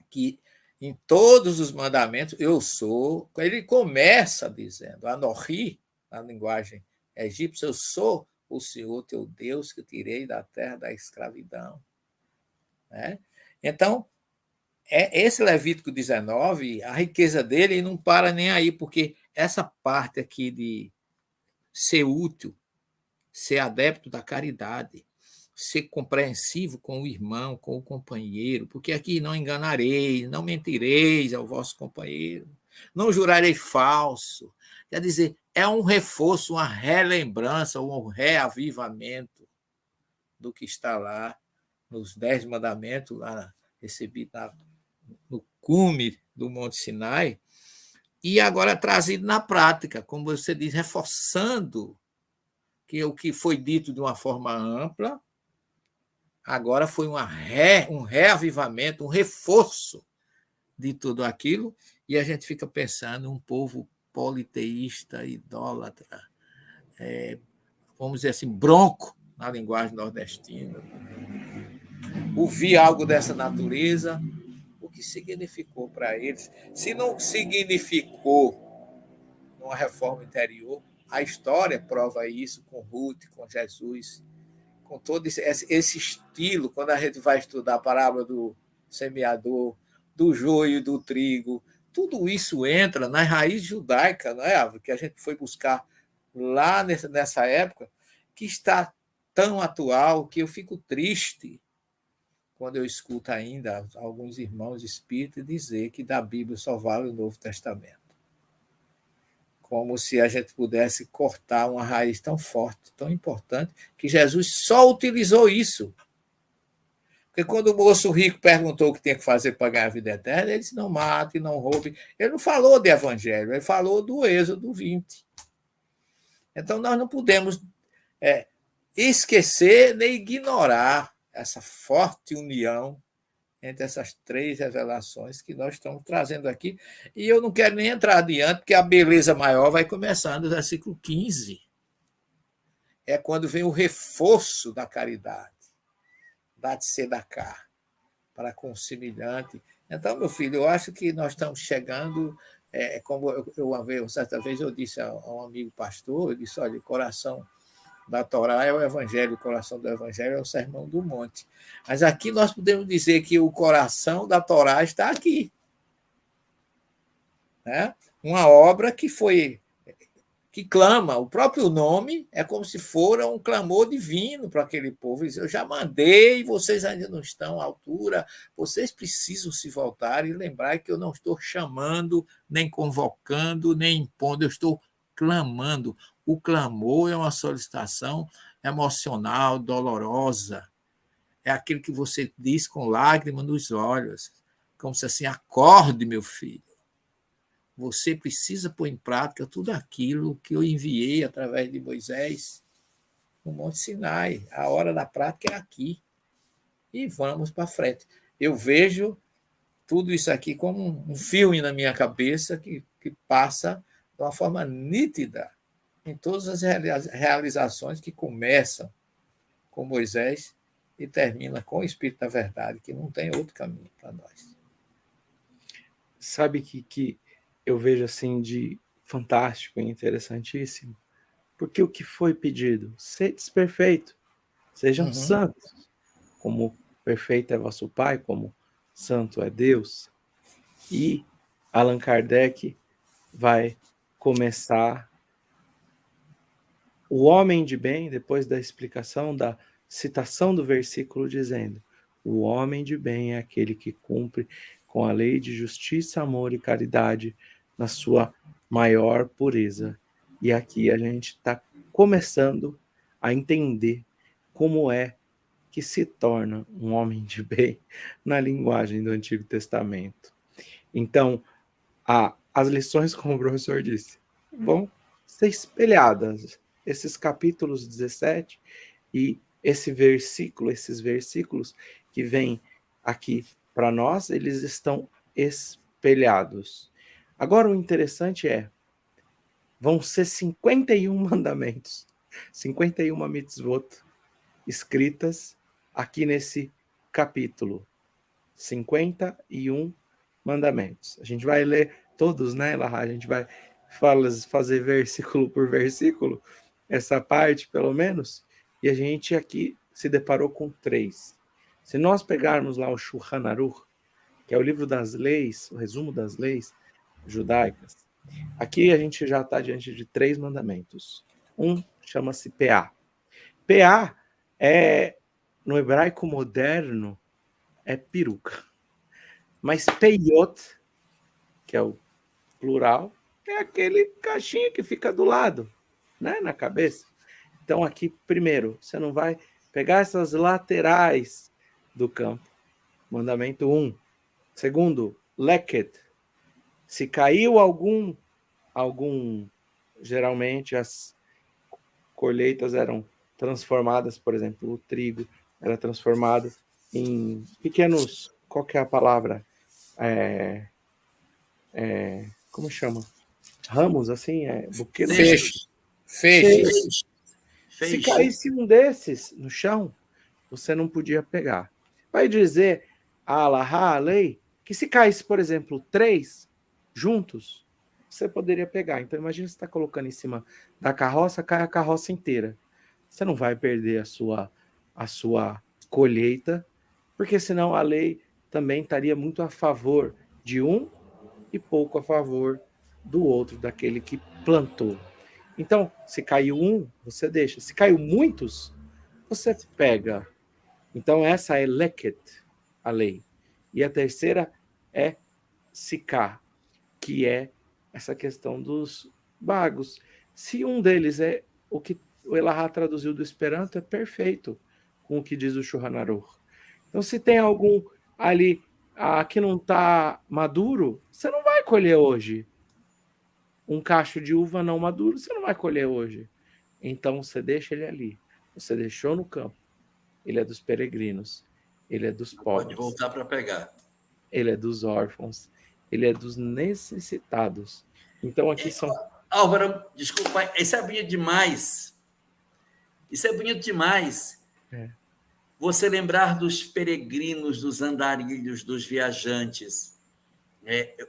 que em todos os mandamentos eu sou. Ele começa dizendo: Anohi, na linguagem egípcia, eu sou o Senhor teu Deus que tirei da terra da escravidão. Né? Então, esse Levítico 19, a riqueza dele não para nem aí, porque essa parte aqui de ser útil, ser adepto da caridade, ser compreensivo com o irmão, com o companheiro, porque aqui não enganareis, não mentireis ao vosso companheiro, não jurarei falso. Quer dizer, é um reforço, uma relembrança, um reavivamento do que está lá nos 10 mandamentos, lá recebido no cume do Monte Sinai, e agora trazido na prática, como você diz, reforçando que o que foi dito de uma forma ampla, agora foi um reavivamento, um reforço de tudo aquilo, e a gente fica pensando um povo politeísta, idólatra, vamos dizer assim, bronco, na linguagem nordestina. Ouvir algo dessa natureza, o que significou para eles? Se não significou numa reforma interior, a história prova isso com Ruth, com Jesus, com todo esse estilo, quando a gente vai estudar a parábola do semeador, do joio e do trigo, tudo isso entra na raiz judaica, não é, que a gente foi buscar lá nessa época, que está tão atual que eu fico triste quando eu escuto ainda alguns irmãos espíritas dizer que da Bíblia só vale o Novo Testamento. Como se a gente pudesse cortar uma raiz tão forte, tão importante, que Jesus só utilizou isso. Porque quando o moço rico perguntou o que tinha que fazer para ganhar a vida eterna, ele disse, não mate, não roube. Ele não falou de evangelho, ele falou do Êxodo 20. Então, nós não podemos esquecer nem ignorar essa forte união entre essas 3 revelações que nós estamos trazendo aqui. E eu não quero nem entrar adiante, porque a beleza maior vai começar no versículo 15. É quando vem o reforço da caridade, da tzedakah, para com o semelhante. Então, meu filho, eu acho que nós estamos chegando, como certa vez eu disse a um amigo pastor, eu disse, olha, o coração da Torá é o Evangelho, o coração do Evangelho é o Sermão do Monte. Mas aqui nós podemos dizer que o coração da Torá está aqui. Né? Uma obra que clama, o próprio nome é como se for um clamor divino para aquele povo. Eu já mandei, vocês ainda não estão à altura, vocês precisam se voltar e lembrar que eu não estou chamando, nem convocando, nem impondo, eu estou clamando. O clamor é uma solicitação emocional, dolorosa. É aquilo que você diz com lágrimas nos olhos, como se assim, acorde, meu filho. Você precisa pôr em prática tudo aquilo que eu enviei através de Moisés no Monte Sinai. A hora da prática é aqui. E vamos para frente. Eu vejo tudo isso aqui como um filme na minha cabeça que passa de uma forma nítida em todas as realizações que começam com Moisés e termina com o Espírito da Verdade, que não tem outro caminho para nós. Sabe que eu vejo assim de fantástico e interessantíssimo? Porque o que foi pedido? Sedes perfeitos, sejam santos, como perfeito é vosso Pai, como santo é Deus. E Allan Kardec vai começar o homem de bem, depois da explicação, da citação do versículo, dizendo: o homem de bem é aquele que cumpre com a lei de justiça, amor e caridade na sua maior pureza. E aqui a gente está começando a entender como é que se torna um homem de bem na linguagem do Antigo Testamento. Então, as lições, como o professor disse, vão ser espelhadas. Esses capítulos 17 e esses versículos que vêm aqui para nós, eles estão espelhados. Agora, o interessante vão ser 51 mandamentos, 51 mitzvot escritas aqui nesse capítulo. 51 mandamentos. A gente vai ler todos, né, Elahá? A gente vai fazer versículo por versículo, essa parte, pelo menos, e a gente aqui se deparou com 3. Se nós pegarmos lá o Shulchan Aruch, que é o livro das leis, o resumo das leis judaicas, aqui a gente já está diante de 3 mandamentos. Um chama-se PA. PA é no hebraico moderno, é peruca. Mas peiot, que é o plural, é aquele caixinha que fica do lado, né, na cabeça. Então, aqui, primeiro, você não vai pegar essas laterais do campo. Mandamento 1. Segundo, leket. Se caiu algum, geralmente as colheitas eram transformadas, por exemplo, o trigo era transformado em pequenos, qual que é a palavra? Como chama? Ramos, assim, buquenos. Feixes. Se caísse um desses no chão, você não podia pegar. Vai dizer a lei, que se caísse, por exemplo, 3 juntos, você poderia pegar. Então, imagina você está colocando em cima da carroça, cai a carroça inteira. Você não vai perder a sua colheita, porque senão a lei também estaria muito a favor de um e pouco a favor do outro, daquele que plantou. Então, se caiu um, você deixa. Se caiu muitos, você pega. Então, essa é leket, a lei. E a terceira é siká, que é essa questão dos bagos. Se um deles é o que o Elahá traduziu do Esperanto, é perfeito com o que diz o Shulchan Aruch. Então, se tem algum ali que não está maduro, você não vai colher hoje. Um cacho de uva não maduro, você não vai colher hoje. Então, você deixa ele ali. Você deixou no campo. Ele é dos peregrinos. Ele é dos pobres. Pode voltar para pegar. Ele é dos órfãos. Ele é dos necessitados. Então, aqui são... Álvaro, desculpa, isso é bonito demais. Isso é bonito demais. Você lembrar dos peregrinos, dos andarilhos, dos viajantes.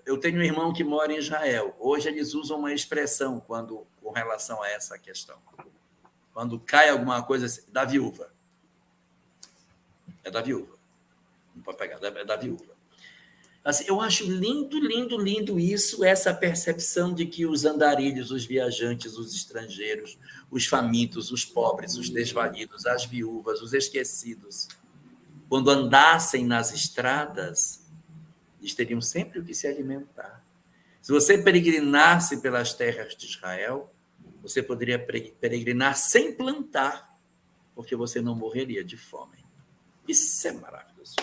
Eu tenho um irmão que mora em Israel. Hoje eles usam uma expressão com relação a essa questão. Quando cai alguma coisa, da viúva. É da viúva. Não pode pegar, é da viúva. Assim, eu acho lindo, lindo, lindo isso, essa percepção de que os andarilhos, os viajantes, os estrangeiros, os famintos, os pobres, os desvalidos, as viúvas, os esquecidos, quando andassem nas estradas, eles teriam sempre o que se alimentar. Se você peregrinasse pelas terras de Israel, você poderia peregrinar sem plantar, porque você não morreria de fome. Isso é maravilhoso.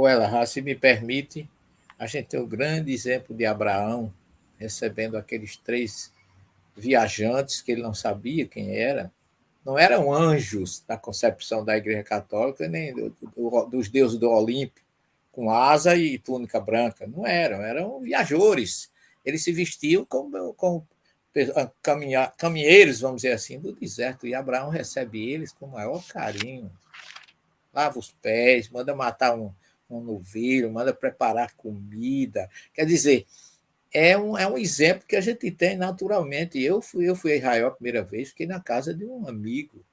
Elahá, se me permite, a gente tem o grande exemplo de Abraão recebendo aqueles 3 viajantes que ele não sabia quem era. Não eram anjos da concepção da Igreja Católica, nem dos deuses do Olimpo, com asa e túnica branca. Não eram viajores. Eles se vestiam como caminheiros, vamos dizer assim, do deserto. E Abraão recebe eles com o maior carinho. Lava os pés, manda matar um novilho, manda preparar comida. Quer dizer, é um exemplo que a gente tem naturalmente. Eu fui a Israel a primeira vez, fiquei na casa de um amigo.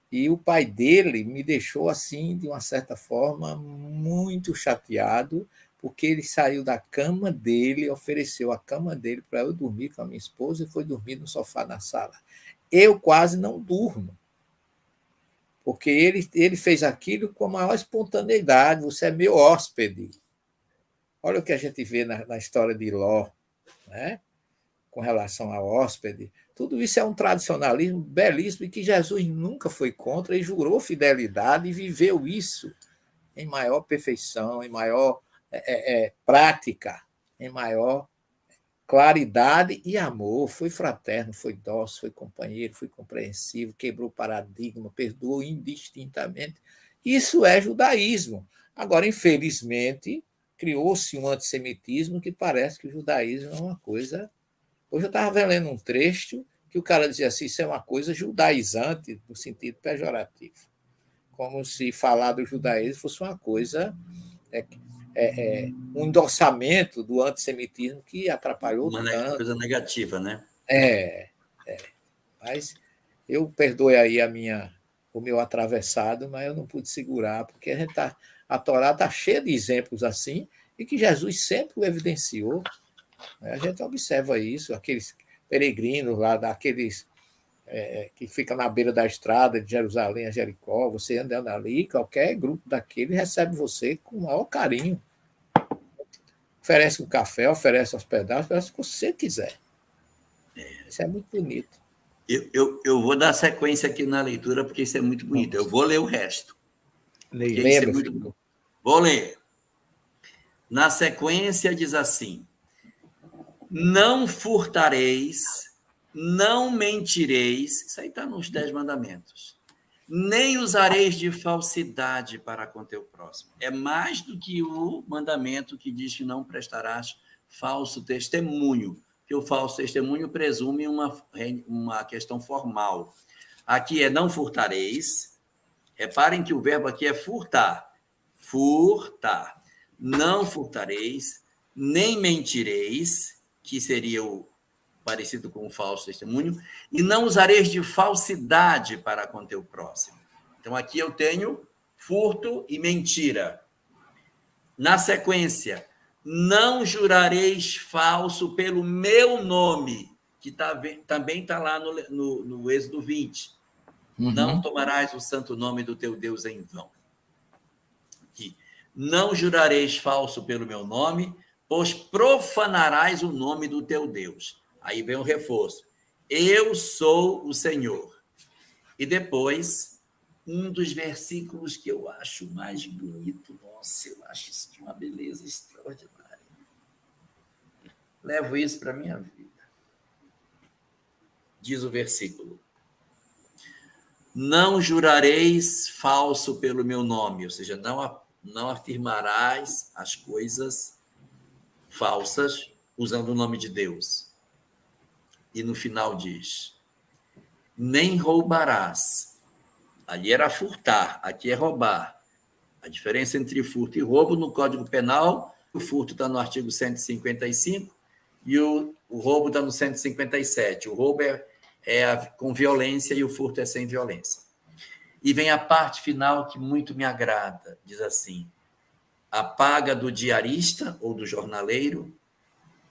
E o pai dele me deixou, assim, de uma certa forma, muito chateado, porque ele saiu da cama dele, ofereceu a cama dele para eu dormir com a minha esposa e foi dormir no sofá na sala. Eu quase não durmo, porque ele fez aquilo com a maior espontaneidade. Você é meu hóspede. Olha o que a gente vê na história de Ló, né? Com relação ao hóspede. Tudo isso é um tradicionalismo belíssimo e que Jesus nunca foi contra e jurou fidelidade e viveu isso em maior perfeição, em maior prática, em maior claridade e amor. Foi fraterno, foi dócil, foi companheiro, foi compreensivo, quebrou paradigma, perdoou indistintamente. Isso é judaísmo. Agora, infelizmente, criou-se um antissemitismo que parece que o judaísmo é uma coisa... Hoje eu estava lendo um trecho que o cara dizia assim, isso é uma coisa judaizante, no sentido pejorativo. Como se falar do judaísmo fosse uma coisa... um endossamento do antissemitismo que atrapalhou uma tanto. Coisa negativa, né? Mas eu perdoe aí o meu atravessado, mas eu não pude segurar, porque a Torá está cheia de exemplos assim, e que Jesus sempre o evidenciou. A gente observa isso, aqueles peregrinos lá, daqueles que fica na beira da estrada de Jerusalém a Jericó, você andando ali, qualquer grupo daquele recebe você com o maior carinho. Oferece um café, oferece hospedagem, oferece o que você quiser. Isso é muito bonito. Eu vou dar sequência aqui na leitura, porque isso é muito bonito. Eu vou ler o resto. Leia, é muito bonito. Vou ler. Na sequência diz assim: não furtareis, não mentireis, isso aí está nos 10 mandamentos, nem usareis de falsidade para com teu próximo. É mais do que o mandamento que diz que não prestarás falso testemunho, que o falso testemunho presume uma questão formal. Aqui é não furtareis. Reparem que o verbo aqui é furtar. Furtar. Não furtareis, nem mentireis, que seria o parecido com o falso testemunho, e não usareis de falsidade para com teu próximo. Então, aqui eu tenho furto e mentira. Na sequência, não jurareis falso pelo meu nome, que também está lá no Êxodo 20. Não tomarás o santo nome do teu Deus em vão. Aqui. Não jurareis falso pelo meu nome, pois profanarás o nome do teu Deus. Aí vem o reforço. Eu sou o Senhor. E depois, um dos versículos que eu acho mais bonito. Nossa, eu acho isso de uma beleza extraordinária. Levo isso para a minha vida. Diz o versículo: não jurareis falso pelo meu nome, ou seja, não afirmarás as coisas falsas usando o nome de Deus. E no final diz: nem roubarás. Ali era furtar, aqui é roubar. A diferença entre furto e roubo no Código Penal, o furto está no artigo 155 e o roubo está no 157. O roubo é com violência e o furto é sem violência. E vem a parte final que muito me agrada. Diz assim: a paga do diarista ou do jornaleiro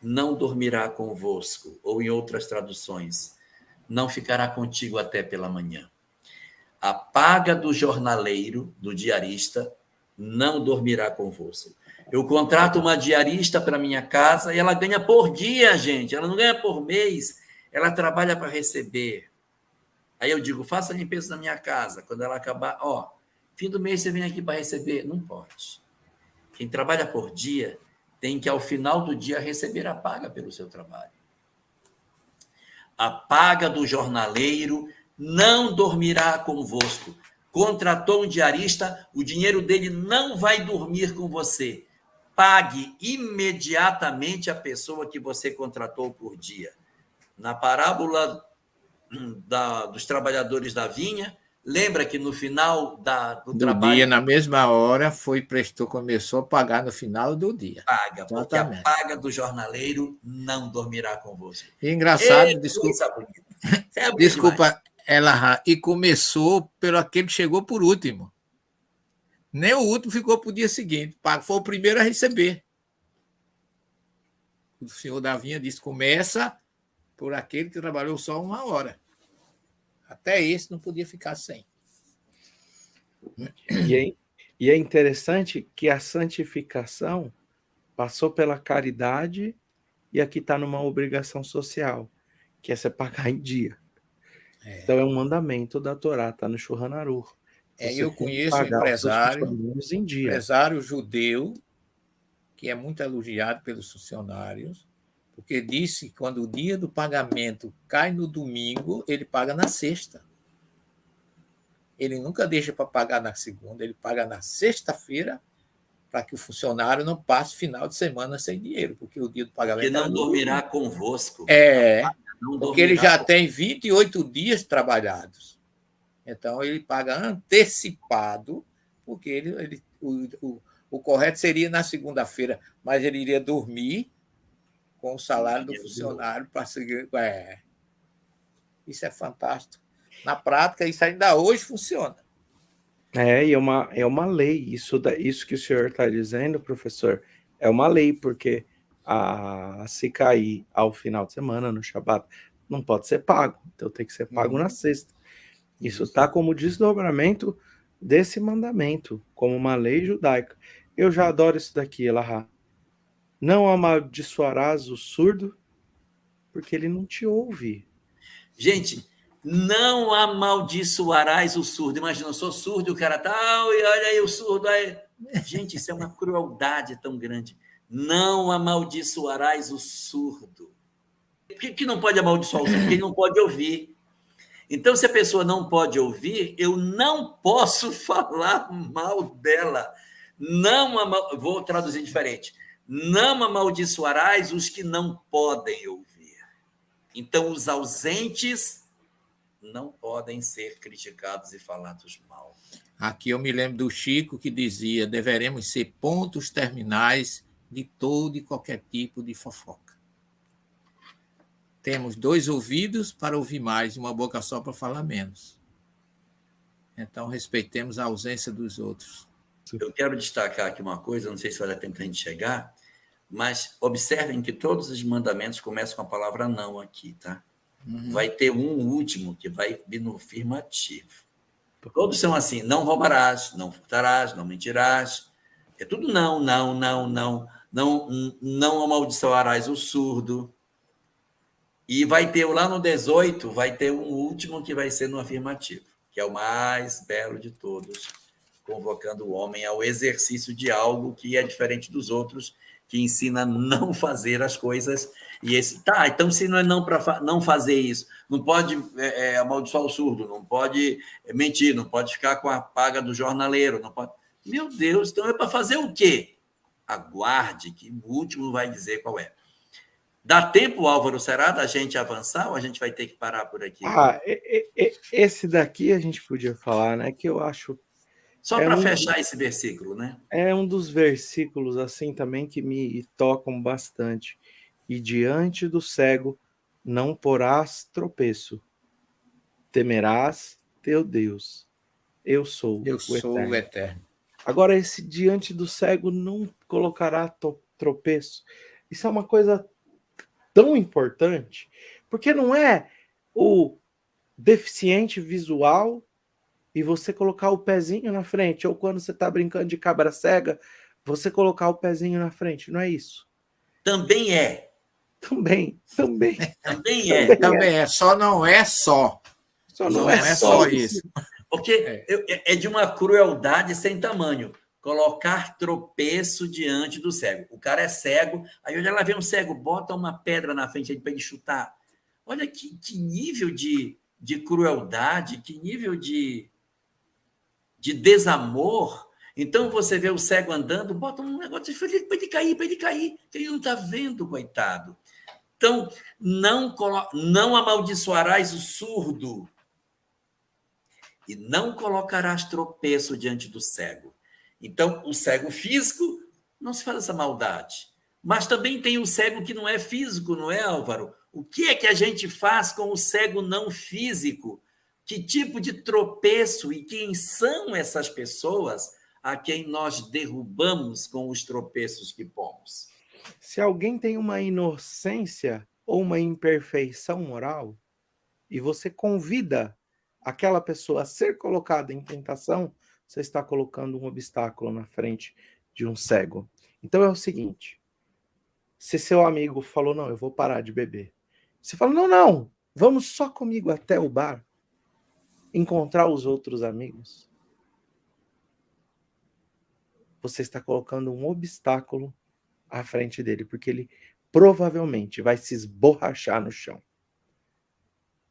não dormirá convosco, ou em outras traduções, não ficará contigo até pela manhã. A paga do jornaleiro, do diarista, não dormirá convosco. Eu contrato uma diarista para minha casa e ela ganha por dia, gente. Ela não ganha por mês. Ela trabalha para receber. Aí eu digo: faça a limpeza na minha casa. Quando ela acabar, fim do mês você vem aqui para receber. Não pode. Quem trabalha por dia tem que, ao final do dia, receber a paga pelo seu trabalho. A paga do jornaleiro não dormirá convosco. Contratou um diarista, o dinheiro dele não vai dormir com você. Pague imediatamente a pessoa que você contratou por dia. Na parábola dos trabalhadores da vinha, lembra que no final do trabalho... dia, na mesma hora, começou a pagar no final do dia. Paga, porque a paga do jornaleiro não dormirá convosco. E engraçado, desculpa, ela, e começou pelo aquele que chegou por último. Nem o último ficou para o dia seguinte. Foi o primeiro a receber. O senhor da vinha disse: começa por aquele que trabalhou só 1 hora. Até esse não podia ficar sem. E é interessante que a santificação passou pela caridade e aqui está numa obrigação social, que é você pagar em dia. Então é um mandamento da Torá, está no Shulchan Aruch. Eu conheço um empresário judeu que é muito elogiado pelos funcionários, porque disse que quando o dia do pagamento cai no domingo, ele paga na sexta. Ele nunca deixa para pagar na segunda, ele paga na sexta-feira, para que o funcionário não passe final de semana sem dinheiro, porque o dia do pagamento... Que não dormirá convosco. Porque ele já tem 28 dias trabalhados. Então, ele paga antecipado, porque o correto seria na segunda-feira, mas ele iria dormir com o salário do funcionário para seguir. Isso é fantástico. Na prática, isso ainda hoje funciona. E é uma lei. Isso que o senhor está dizendo, professor, é uma lei, porque se cair ao final de semana, no Shabat, não pode ser pago. Então tem que ser pago na sexta. Isso está como desdobramento desse mandamento, como uma lei judaica. Eu já adoro isso daqui, Elahá. Não amaldiçoarás o surdo, porque ele não te ouve. Gente, não amaldiçoarás o surdo. Imagina, eu sou surdo e o cara tá, e olha aí o surdo aí. Gente, isso é uma crueldade tão grande. Não amaldiçoarás o surdo. Por que não pode amaldiçoar o surdo? Porque ele não pode ouvir. Então, se a pessoa não pode ouvir, eu não posso falar mal dela. Vou traduzir diferente. Não amaldiçoarás os que não podem ouvir. Então, os ausentes não podem ser criticados e falados mal. Aqui eu me lembro do Chico que dizia: deveremos ser pontos terminais de todo e qualquer tipo de fofoca. Temos 2 ouvidos para ouvir mais e uma boca só para falar menos. Então, respeitemos a ausência dos outros. Eu quero destacar aqui uma coisa, não sei se vai dar tempo para a gente chegar, mas observem que todos os mandamentos começam com a palavra não aqui, tá? Vai ter um último que vai vir no afirmativo. Todos são assim: não roubarás, não furtarás, não mentirás. É tudo não, não, não, não. Não amaldiçoarás o surdo. E vai ter lá no 18, vai ter um último que vai ser no afirmativo, que é o mais belo de todos, convocando o homem ao exercício de algo que é diferente dos outros, que ensina a não fazer as coisas. E então se não é não para não fazer isso, não pode amaldiçoar o surdo, não pode mentir, não pode ficar com a paga do jornaleiro, não pode. Meu Deus, então é para fazer o quê? Aguarde, que o último vai dizer qual é. Dá tempo, Álvaro, será da gente avançar ou a gente vai ter que parar por aqui? Esse daqui a gente podia falar, né? Que eu acho... Só para fechar esse versículo, né? É um dos versículos, assim, também que me tocam bastante. E diante do cego não porás tropeço. Temerás teu Deus. Eu sou o eterno. Agora, esse diante do cego não colocará tropeço. Isso é uma coisa tão importante, porque não é o deficiente visual e você colocar o pezinho na frente, ou quando você está brincando de cabra cega, você colocar o pezinho na frente, não é isso? Também é. Também é. Só não é só. Não é só isso. Porque é de uma crueldade sem tamanho. Colocar tropeço diante do cego. O cara é cego, aí olha lá, vem um cego, bota uma pedra na frente para ele chutar. Olha que nível de crueldade, que nível de desamor. Então você vê o cego andando, bota um negócio para ele cair, que ele não está vendo, coitado. Então, não amaldiçoarás o surdo e não colocarás tropeço diante do cego. Então, o cego físico não se faz essa maldade. Mas também tem o cego que não é físico, não é, Álvaro? O que é que a gente faz com o cego não físico? Que tipo de tropeço e quem são essas pessoas a quem nós derrubamos com os tropeços que pomos? Se alguém tem uma inocência ou uma imperfeição moral e você convida aquela pessoa a ser colocada em tentação, você está colocando um obstáculo na frente de um cego. Então é o seguinte, se seu amigo falou, não, eu vou parar de beber, você fala, não, vamos só comigo até o bar, encontrar os outros amigos, você está colocando um obstáculo à frente dele, porque ele provavelmente vai se esborrachar no chão.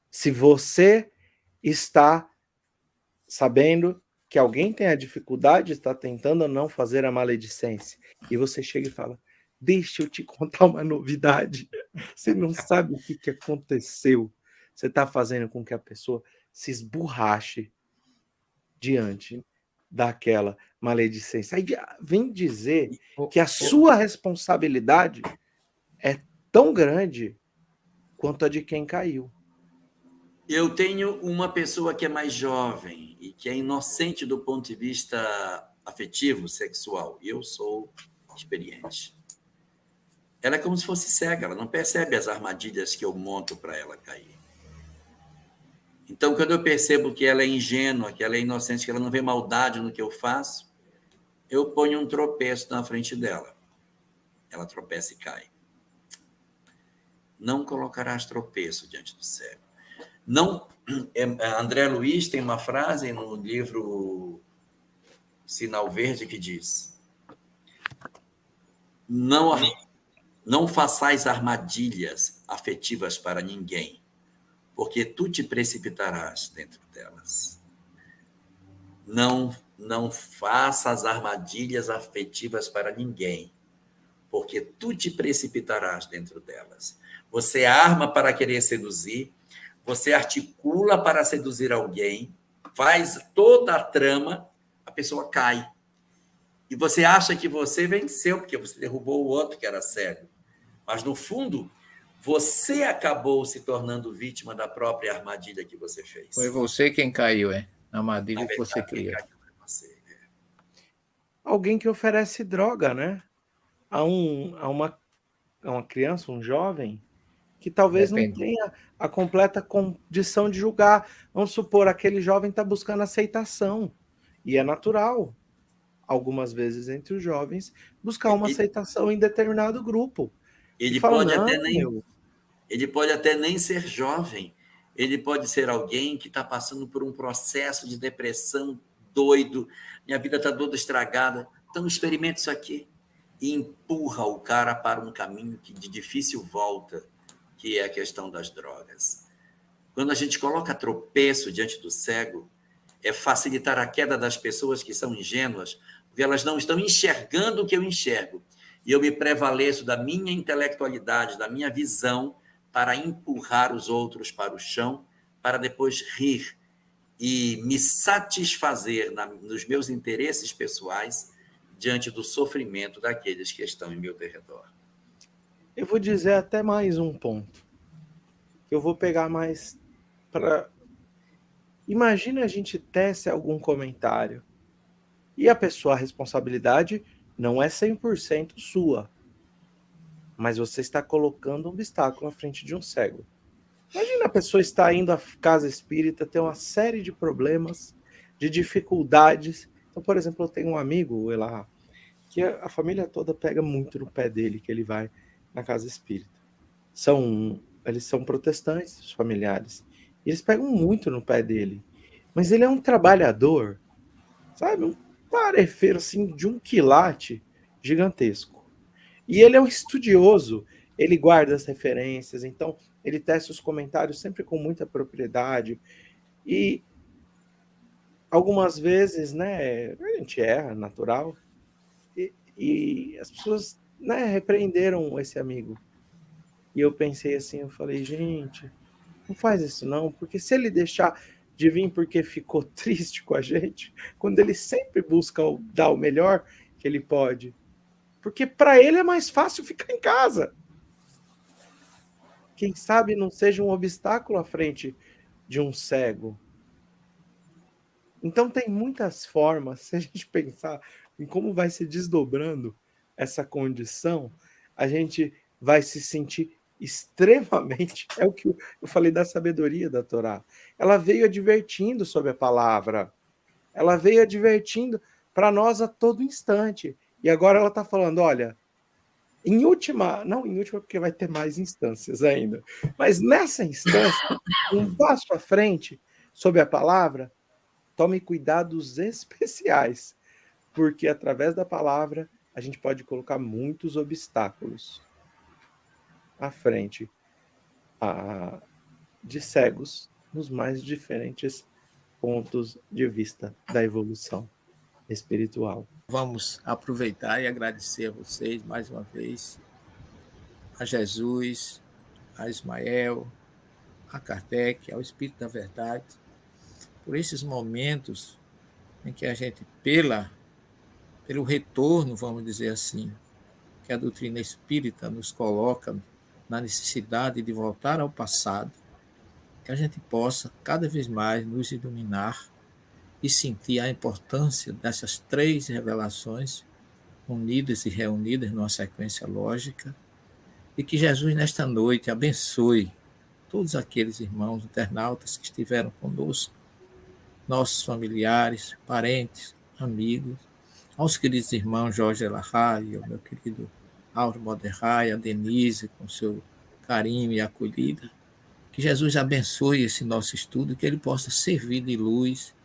Se você está sabendo que alguém tem a dificuldade, está tentando não fazer a maledicência, e você chega e fala, deixa eu te contar uma novidade, você não sabe o que aconteceu, você está fazendo com que a pessoa se esborrache diante daquela maledicência. Aí vem dizer que a sua responsabilidade é tão grande quanto a de quem caiu. Eu tenho uma pessoa que é mais jovem e que é inocente do ponto de vista afetivo, sexual. Eu sou experiente. ela é como se fosse cega, ela não percebe as armadilhas que eu monto para ela cair. Então, quando eu percebo que ela é ingênua, que ela é inocente, que ela não vê maldade no que eu faço, eu ponho um tropeço na frente dela. Ela tropeça e cai. Não colocarás tropeço diante do cego. Não, André Luiz tem uma frase no livro Sinal Verde que diz: não façais armadilhas afetivas para ninguém, porque tu te precipitarás dentro delas. Não faças armadilhas afetivas para ninguém, porque tu te precipitarás dentro delas. Você arma para querer seduzir, você articula para seduzir alguém, faz toda a trama, a pessoa cai. E você acha que você venceu, porque você derrubou o outro que era cego. Mas, no fundo, você acabou se tornando vítima da própria armadilha que você fez. Foi você quem caiu, na armadilha que você criou. Alguém que oferece droga, né? A uma criança, um jovem, que talvez não tenha a completa condição de julgar. Vamos supor, aquele jovem está buscando aceitação. E é natural, algumas vezes entre os jovens, buscar uma aceitação em determinado grupo. Ele pode até nem ser jovem. Ele pode ser alguém que está passando por um processo de depressão doido. Minha vida está toda estragada. Então, experimente isso aqui. E empurra o cara para um caminho de difícil volta, que é a questão das drogas. Quando a gente coloca tropeço diante do cego, é facilitar a queda das pessoas que são ingênuas, porque elas não estão enxergando o que eu enxergo. E eu me prevaleço da minha intelectualidade, da minha visão, para empurrar os outros para o chão, para depois rir e me satisfazer nos meus interesses pessoais diante do sofrimento daqueles que estão em meu derredor. Eu vou dizer até mais um ponto. Eu vou pegar mais para... Imagina a gente tece algum comentário e a pessoa, a responsabilidade não é 100% sua, mas você está colocando um obstáculo à frente de um cego. Imagina a pessoa estar indo à casa espírita, ter uma série de problemas, de dificuldades. Então, por exemplo, eu tenho um amigo, o Elá, que a família toda pega muito no pé dele, que ele vai na casa espírita. Eles são protestantes, os familiares. E eles pegam muito no pé dele. Mas ele é um trabalhador, sabe? Um tarefeiro, assim, de um quilate gigantesco. E ele é um estudioso. Ele guarda as referências. Então, ele tece os comentários sempre com muita propriedade. E algumas vezes, né? A gente erra, natural. E as pessoas, né, repreenderam esse amigo. E eu pensei assim, eu falei, gente, não faz isso não, porque se ele deixar de vir porque ficou triste com a gente, quando ele sempre busca dar o melhor que ele pode, porque para ele é mais fácil ficar em casa. Quem sabe não seja um obstáculo à frente de um cego. Então tem muitas formas, se a gente pensar em como vai se desdobrando essa condição, a gente vai se sentir extremamente... É o que eu falei da sabedoria da Torá. Ela veio advertindo sobre a palavra. Ela veio advertindo para nós a todo instante. E agora ela está falando, olha, não em última porque vai ter mais instâncias ainda, mas nessa instância, um passo à frente sobre a palavra, tome cuidados especiais, porque através da palavra a gente pode colocar muitos obstáculos à frente de cegos nos mais diferentes pontos de vista da evolução espiritual. Vamos aproveitar e agradecer a vocês mais uma vez, a Jesus, a Ismael, a Kardec, ao Espírito da Verdade, por esses momentos em que a gente, pelo retorno, vamos dizer assim, que a doutrina espírita nos coloca na necessidade de voltar ao passado, que a gente possa cada vez mais nos iluminar e sentir a importância dessas 3 revelações unidas e reunidas numa sequência lógica E que Jesus, nesta noite, abençoe todos aqueles irmãos internautas que estiveram conosco, nossos familiares, parentes, amigos, aos queridos irmãos Jorge Elahai, ao meu querido Auro Moderrai, a Denise, com seu carinho e acolhida. Que Jesus abençoe esse nosso estudo, que ele possa servir de luz,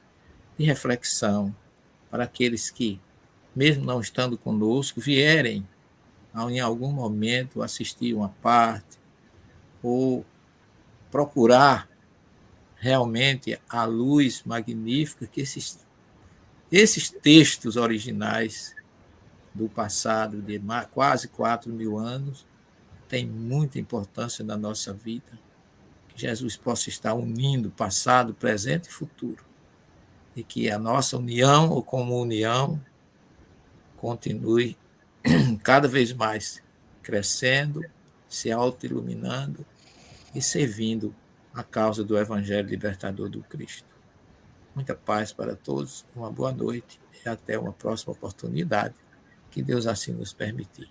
de reflexão, para aqueles que, mesmo não estando conosco, vierem em algum momento assistir uma parte ou procurar realmente a luz magnífica que esses textos originais do passado, de quase 4.000 anos, têm muita importância na nossa vida. Que Jesus possa estar unindo passado, presente e futuro. E que a nossa união, ou comunhão, continue cada vez mais crescendo, se autoiluminando e servindo a causa do Evangelho libertador do Cristo. Muita paz para todos, uma boa noite e até uma próxima oportunidade, que Deus assim nos permitir.